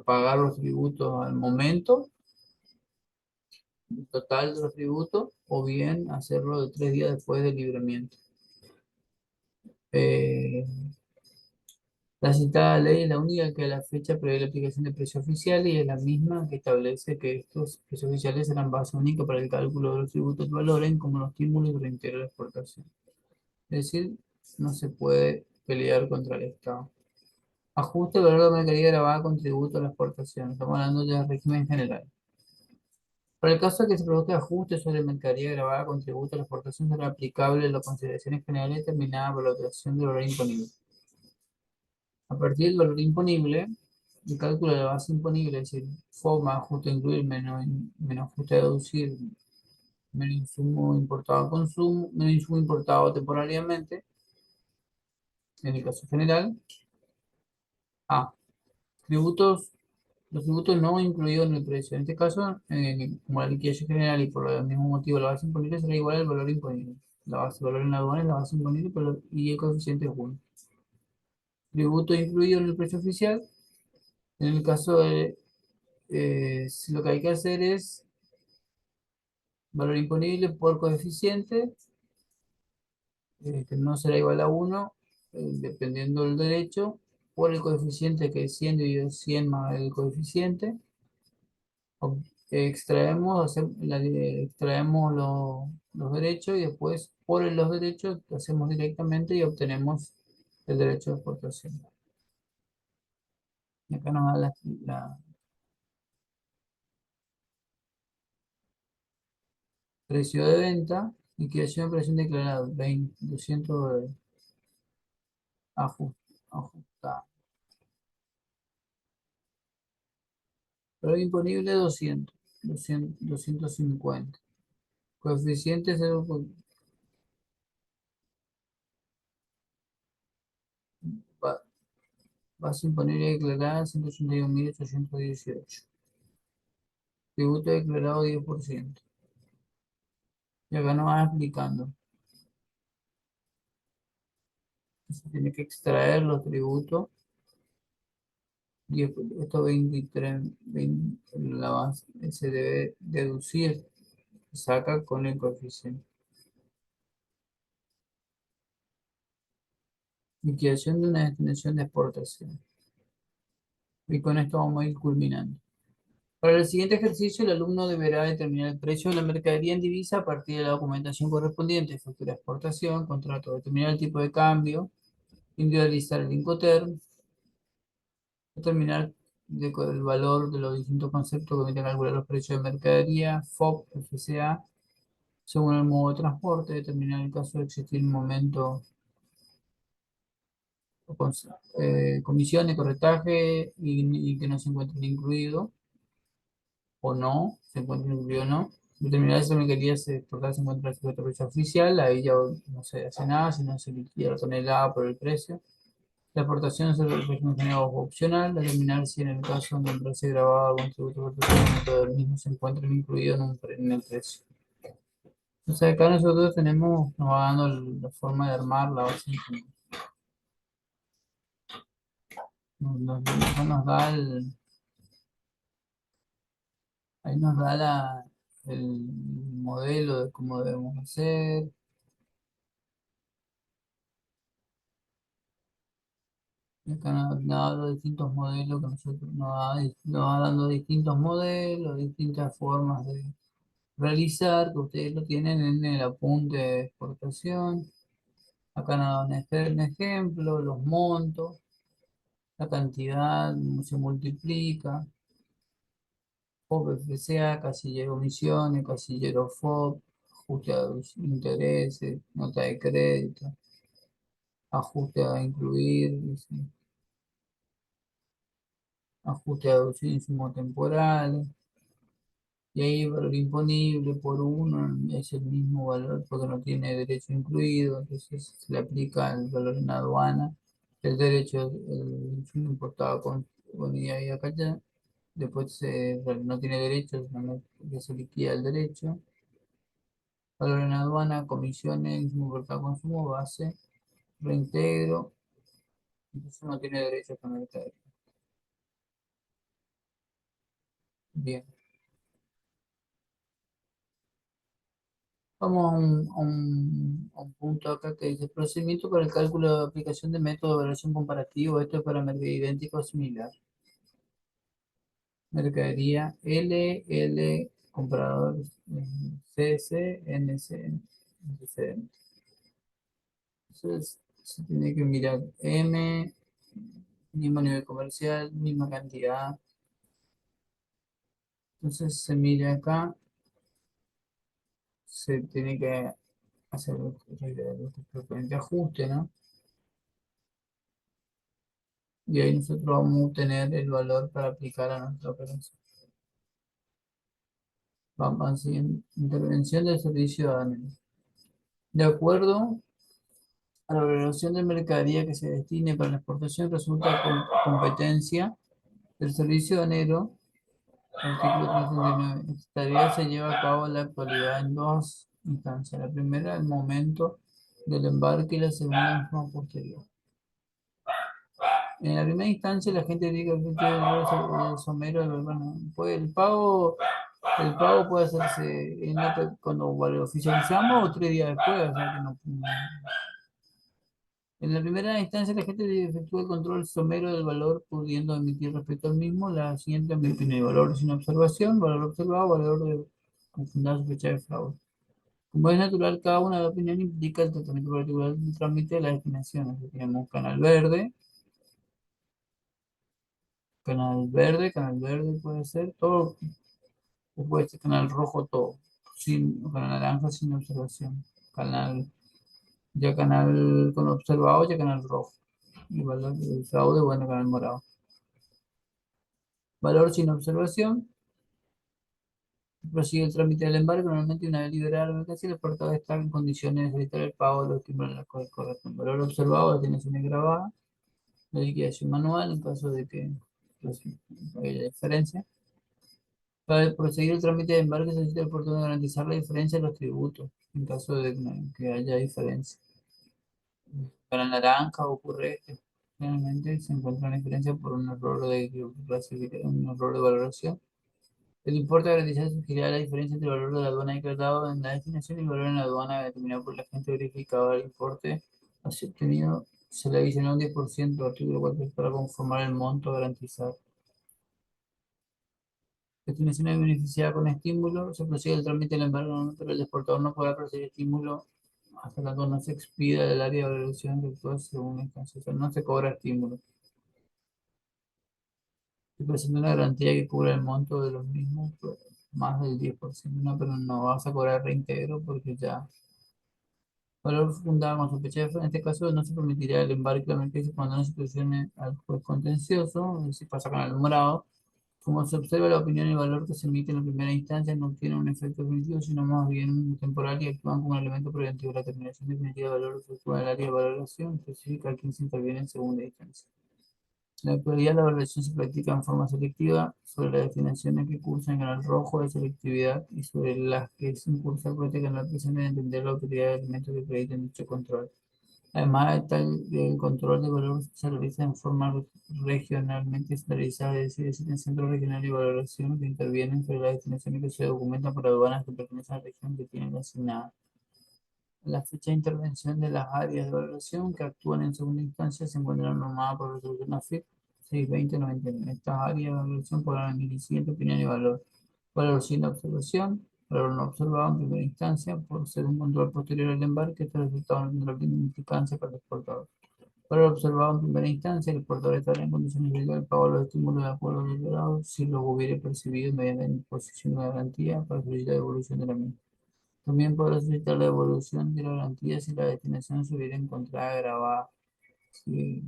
pagar los tributos al momento, el total de los tributos, o bien hacerlo de 3 días después del libramiento. Eh, La citada ley es la única que a la fecha prevé la aplicación de precios oficiales y es la misma que establece que estos precios oficiales serán base única para el cálculo de los tributos que valoren como los estímulos y reintegro de la exportación. Es decir, no se puede pelear contra el Estado. Ajuste del valor de la mercadería grabada con tributo a la exportación. Estamos hablando ya del régimen general. Para el caso de que se produzca ajuste sobre mercadería grabada con tributo a la exportación, será aplicable las consideraciones generales determinadas por la operación del valor imponible. A partir del valor imponible, el cálculo de la base imponible, es decir, FOMA, ajuste a incluir, menos ajuste a deducir, menos insumo importado a consumo, menos insumo importado temporariamente, en el caso general. A. Tributos, los tributos no incluidos en el precio. En este caso, como la liquidación general y por el mismo motivo la base imponible será igual al valor imponible. La base, el valor en la aduana es la base imponible y el coeficiente es 1. Tributo incluido en el precio oficial. En el caso de, lo que hay que hacer es valor imponible por coeficiente, que no será igual a 1, dependiendo del derecho, por el coeficiente que es 100 dividido 100 más el coeficiente. Extraemos los derechos y después por los derechos lo hacemos directamente y obtenemos el derecho de exportación. Y acá nos da la precio de venta, liquidación de presión declarada, 200 dólares, ajustado. Pero imponible 250. Coeficiente 0, base imponible declarada 181.818. tributo declarado 10%. Y acá nos va explicando. Se tiene que extraer los tributos. Esto 23, 20, la base, se debe deducir, se saca con el coeficiente. Liquidación de una destinación de exportación. Y con esto vamos a ir culminando. Para el siguiente ejercicio, el alumno deberá determinar el precio de la mercadería en divisa a partir de la documentación correspondiente, factura de exportación, contrato, determinar el tipo de cambio, individualizar el Incoterm, determinar el valor de los distintos conceptos que permiten calcular los precios de mercadería, FOB, FCA, según el modo de transporte, determinar el caso de existir un momento o comisiones, corretaje y que no se encuentren incluidos o no, se encuentren incluidos o no. Determinar si la mercadería se exportar se encuentra sujeto a precio oficial, ahí ya no se hace nada, si no se liquida la tonelada por el precio. La exportación es el régimen general o opcional, determinar si en el caso de encontrarse grabado algún tributo por procedimiento del mismo se encuentra incluido en el precio. Entonces acá nosotros tenemos, nos va dando la forma de armar la base. Eso nos da ahí nos da el modelo de cómo debemos hacer. Y acá nos da los distintos modelos que nosotros nos va dando distintos modelos, distintas formas de realizar, que ustedes lo tienen en el apunte de exportación. Acá nos da un ejemplo, los montos, la cantidad, cómo se multiplica. FOB, FCA, casillero omisiones, casillero FOB, ajuste a intereses, nota de crédito, ajuste a incluir, dice, ajuste a deducir insumos temporales, y ahí el valor imponible por uno es el mismo valor porque no tiene derecho incluido, entonces se le aplica el valor en aduana, el derecho, el insumo importado con IA y acá ya, después no tiene derecho, ya se liquida el derecho. Valor en aduana, comisiones, insumo por cada consumo, base, reintegro, entonces no tiene derecho a mercadería. Bien, vamos a un punto acá que dice procedimiento para el cálculo de aplicación de método de evaluación comparativo. Esto es para mercadería idéntico o similar. Mercadería LL, comprador CC, NC, antecedente. Entonces se tiene que mirar M, mismo nivel comercial, misma cantidad. Entonces se mira acá, se tiene que hacer el frecuente ajuste, ¿no? Y ahí nosotros vamos a obtener el valor para aplicar a nuestra operación. Vamos a seguir. Intervención del servicio de aduanero. De acuerdo a la valoración de mercadería que se destine para la exportación, resulta competencia del servicio aduanero, artículo 369. Esta tarea se lleva a cabo en la actualidad en dos instancias. La primera, el momento del embarque y la segunda, en posterior. En la primera instancia, la gente dice que el somero, bueno, pues el pago puede hacerse cuando lo oficializamos o 3 días después, o sea que en la primera instancia, la gente efectúa el control somero del valor, pudiendo emitir respecto al mismo la siguiente opinión: valor sin observación, valor observado, valor de confundada sospecha de fraude. Como es natural, cada una de las opiniones implica el tratamiento particular del trámite de las destinaciones. Tenemos canal verde puede ser todo, o puede ser canal rojo todo, o canal naranja sin observación, canal con observado, ya canal rojo, y valor de fraude, bueno, canal morado. Valor sin observación, prosigue el trámite del embarque, normalmente una vez liberada la mercancía, el exportador está en condiciones de solicitar el pago de los que en la corresponde. Valor observado, la destinación grabada, la liquidación manual en caso de que pues, haya diferencia. Para proseguir el trámite de embarque, solicita el portador garantizar la diferencia de los tributos, en caso de que haya diferencia. Para naranja ocurre esto. Generalmente se encuentra una diferencia por un error de un error de valoración. El importe garantizado surgirá la diferencia entre el valor de la aduana declarado en la destinación y el valor en la aduana determinado por el agente verificador. El importe así obtenido se le adiciona un 10%, artículo 4, para conformar el monto garantizado. Destinaciones beneficiadas con estímulo, se prosigue el trámite del embargo, ¿no? Pero el exportador no podrá proceder estímulo hasta tanto no se expida del área de evaluación del todo según la instancia. O sea, no se cobra estímulo. Se presenta una garantía que cubra el monto de los mismos, pues, más del 10%, no, pero no vas a cobrar reintegro porque ya. Valor fundado con sospecha en este caso no se permitirá el embarque de la mercancía cuando no se institucione al juez contencioso, es decir, pasa con el alumbrado. Como se observa, la opinión y el valor que se emite en la primera instancia no tienen un efecto definitivo, sino más bien temporal y actúan como un elemento preventivo. La terminación definitiva del valor efectúa en el área de valoración específica a quien se interviene en segunda instancia. En la actualidad, la valoración se practica en forma selectiva sobre las destinaciones que cursan en canal rojo de selectividad y sobre las que sin cursar puede canal presente de entender la autoridad de alimentos que acrediten dicho control. Además, el control de valor se realiza en forma regionalmente estandarizada, es decir, existen centros regionales de valoración que intervienen sobre las destinaciones que se documentan por aduanas que pertenecen a la región que tienen asignada. La fecha de intervención de las áreas de valoración que actúan en segunda instancia se encuentran normadas por resolución AFIP 620-99. Estas áreas de valoración podrán emitir siguiente opinión y valor. Valor sin observación, valor no observado en primera instancia, por ser un control posterior al embarque, este resultado no tendrá significancia para el exportador. Valor observado en primera instancia, el exportador estará en condiciones de llegar al pago de los estímulos de acuerdo al grado si los hubiere percibido mediante la imposición de garantía para solicitar devolución de la misma. También podrá solicitar la devolución de la garantía si la destinación se hubiera encontrado grabada. Si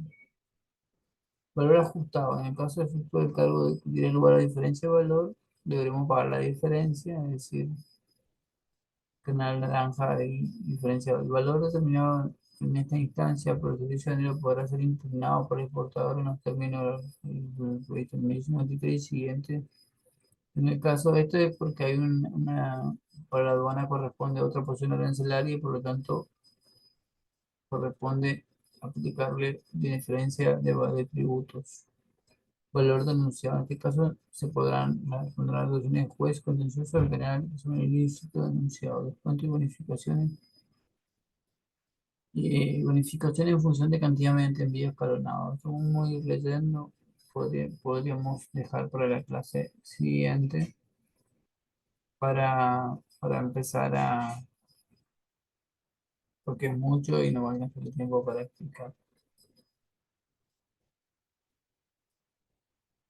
valor ajustado. En el caso de efecto del cargo de que tiene lugar a diferencia de valor, deberemos pagar la diferencia, es decir, canal naranja y diferencia del valor determinado en esta instancia por el servicio de dinero podrá ser impugnado por el exportador en los términos del proyecto 1053 y siguiente. En el caso de este es porque hay para la aduana corresponde a otra posición arancelaria y por lo tanto corresponde aplicarle diferencia de tributos. Valor denunciado. En este caso se podrán encontrar resoluciones de juez contencioso al penal sobre el ilícito denunciado, descuento y bonificaciones. Bonificación en función de cantidad mediante envío escalonado. Según voy leyendo, podríamos dejar para la clase siguiente para empezar porque es mucho y no va a alcanzar el tiempo para explicar.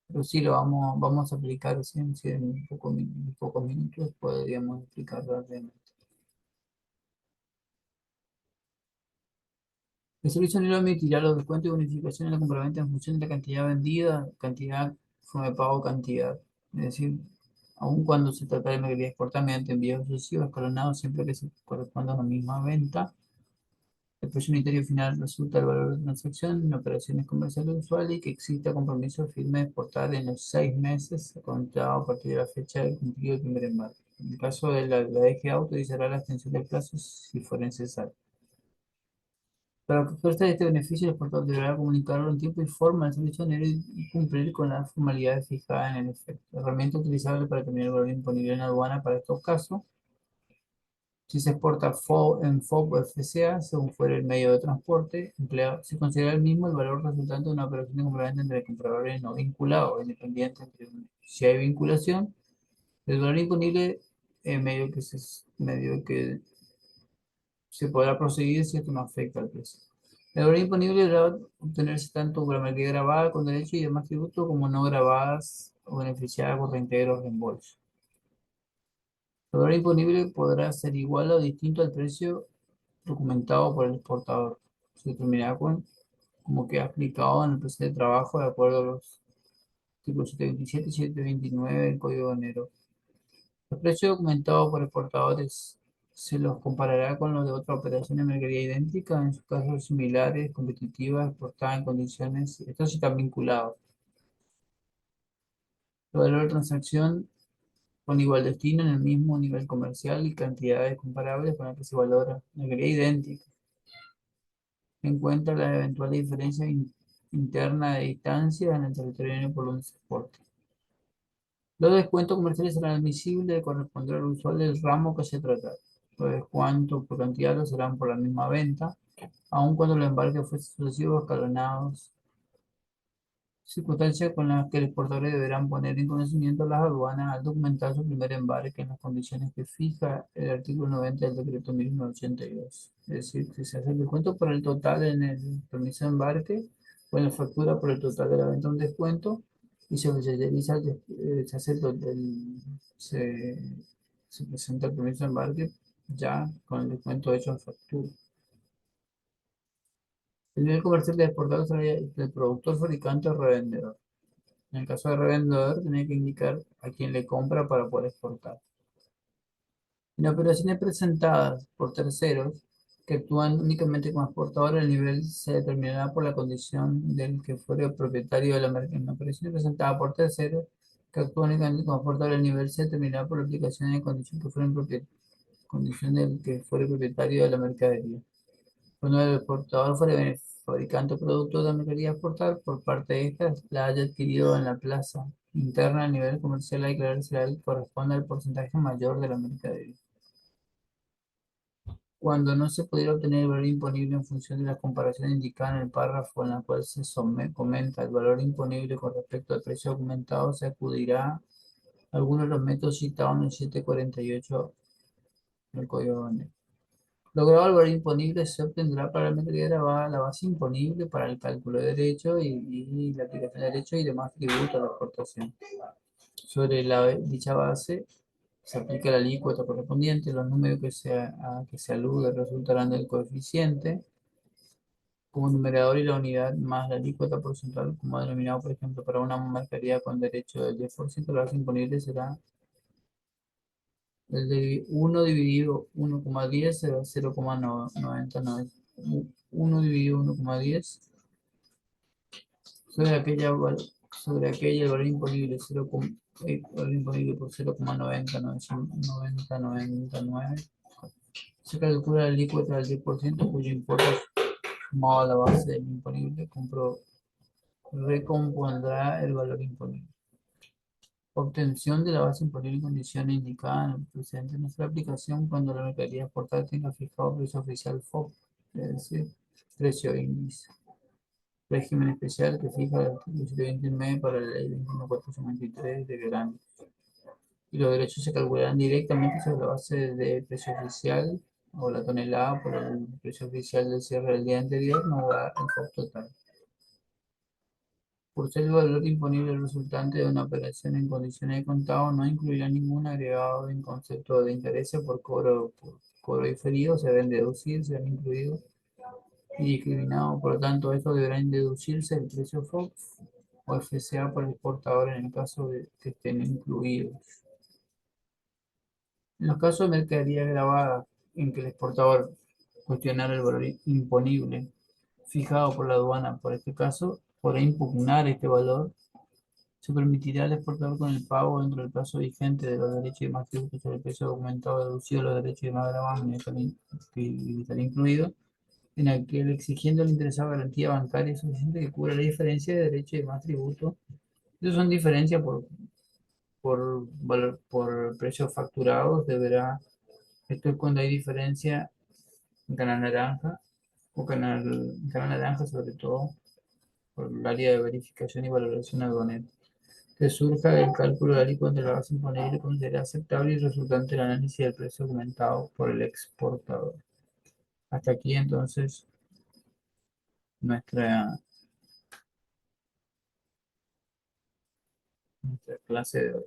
Pero sí lo vamos a aplicar, si en pocos minutos podríamos explicar rápidamente. El servicio no emitirá los descuentos y bonificaciones de la compraventa en función de la cantidad vendida, cantidad, forma de pago, cantidad. Es decir, aun cuando se trata de mercadería exportada mediante envíos sucesivos escalonados, siempre que se corresponda a la misma venta, el precio unitario final resulta el valor de transacción en operaciones comerciales usuales y que exista compromiso firme de exportar en los 6 meses contado a partir de la fecha de cumplido el primer embarque. En el caso de la DGA, autorizará la extensión del plazo si fuera necesario. Para que conste este beneficio, el exportador deberá comunicarlo en tiempo y forma al servicio aduanero y cumplir con las formalidades fijadas en el efecto. Herramienta utilizable para determinar el valor disponible en la aduana para estos casos. Si se exporta en FOB o FCA, según fuera el medio de transporte empleado, se considera el mismo el valor resultante de una operación de compraventa entre compradores no vinculados o independientes. Si hay vinculación, el valor disponible medio que se podrá proseguir si esto no afecta al precio. El valor disponible deberá obtenerse tanto por la mercadería grabada con derecho y demás tributos como no grabadas o beneficiadas por reintegro o reembolso. El valor disponible podrá ser igual o distinto al precio documentado por el exportador. Se determinará como que ha aplicado en el proceso de trabajo de acuerdo a los artículos 727 y 729 del Código Aduanero. Los precios documentados por exportadores se los comparará con los de otra operación de mercadería idéntica, en sus casos similares, competitivas, exportadas en condiciones, estos sí están vinculados. El valor de transacción con igual destino en el mismo nivel comercial y cantidades comparables con las que se valora. La calidad idéntica. En cuenta la eventual diferencia interna de distancia en el territorio por donde se exporta. Los descuentos comerciales serán admisibles de corresponder al usual del ramo que se trata. Los descuentos por cantidad lo serán por la misma venta, aun cuando el embarque fuese sucesivo escalonados, circunstancia con la que los exportadores deberán poner en conocimiento a las aduanas al documentar su primer embarque en las condiciones que fija el artículo 90 del decreto 1982. Es decir, que se hace el descuento por el total en el permiso de embarque o en la factura por el total de la venta un descuento y se oficializa, se hace se presenta el permiso de embarque ya con el descuento hecho en factura. El nivel comercial de exportador sería del productor, fabricante o revendedor. En el caso de revendedor, tiene que indicar a quién le compra para poder exportar. En operaciones presentadas por terceros que actúan únicamente como exportadores, el nivel se determinará por la condición del que fuere propietario de la mercancía. En operaciones presentadas por terceros que actúan únicamente como exportadores, el nivel se determinará por la aplicación de condición que fuera condición del que fuere propietario de la mercadería. Cuando el exportador fuere fabricante o producto de la mercadería a exportar, por parte de esta, la haya adquirido en la plaza interna a nivel comercial, a declarar será el que corresponde al porcentaje mayor de la mercadería. Cuando no se pudiera obtener el valor imponible en función de las comparaciones indicadas en el párrafo en la cual se comenta el valor imponible con respecto al precio aumentado, se acudirá a algunos de los métodos citados en el 748 del Código Aduanero. Logrado el valor imponible, se obtendrá para la mercadería grabada la base imponible para el cálculo de derecho y la aplicación de derecho y demás tributos a la exportación. Sobre dicha base se aplica la alícuota correspondiente, los números a que se alude resultarán del coeficiente como numerador y la unidad más la alícuota porcentual como denominado, por ejemplo, para una mercadería con derecho del 10%, la base imponible será el de 1 dividido 1,10 será 0,99. 1 dividido 1,10 sobre sobre aquella el valor imponible, valor imponible por 0,90 se calcula la alícuota del 10% cuyo importe sumado a la base del imponible recompondrá el valor imponible. Obtención de la base imponible en condiciones indicadas en el precedente nuestra aplicación cuando la mercadería exportada tenga fijado precio oficial FOB, es decir, precio índice. Régimen especial que fija el artículo 129 para la ley 21453 de grano. Y los derechos se calcularán directamente sobre la base de precio oficial o la tonelada por el precio oficial del cierre del día anterior, no da el FOB total. Por ser el valor imponible resultante de una operación en condiciones de contado, no incluirá ningún agregado en concepto de intereses por cobro diferido, se deben deducir, serán incluidos y discriminados. Por lo tanto, estos deberán deducirse el precio FOB o FCA por el exportador en el caso de que estén incluidos. En los casos de mercadería grabada en que el exportador cuestionara el valor imponible fijado por la aduana, por este caso, podrá impugnar este valor. Se permitirá al exportador con el pago dentro del plazo vigente de los derechos y demás tributos sobre el precio documentado deducido los derechos y demás gravamen que estará incluido, en aquel exigiendo al interesado garantía bancaria suficiente que cubra la diferencia de derechos y demás tributos. Esas son diferencias por precios facturados, esto es cuando hay diferencia en canal naranja, canal naranja sobre todo por el área de verificación y valoración aduanera que surja del cálculo de la alícuota de la base imponible considera aceptable y resultante del análisis del precio aumentado por el exportador. Hasta aquí entonces nuestra, nuestra clase de hoy.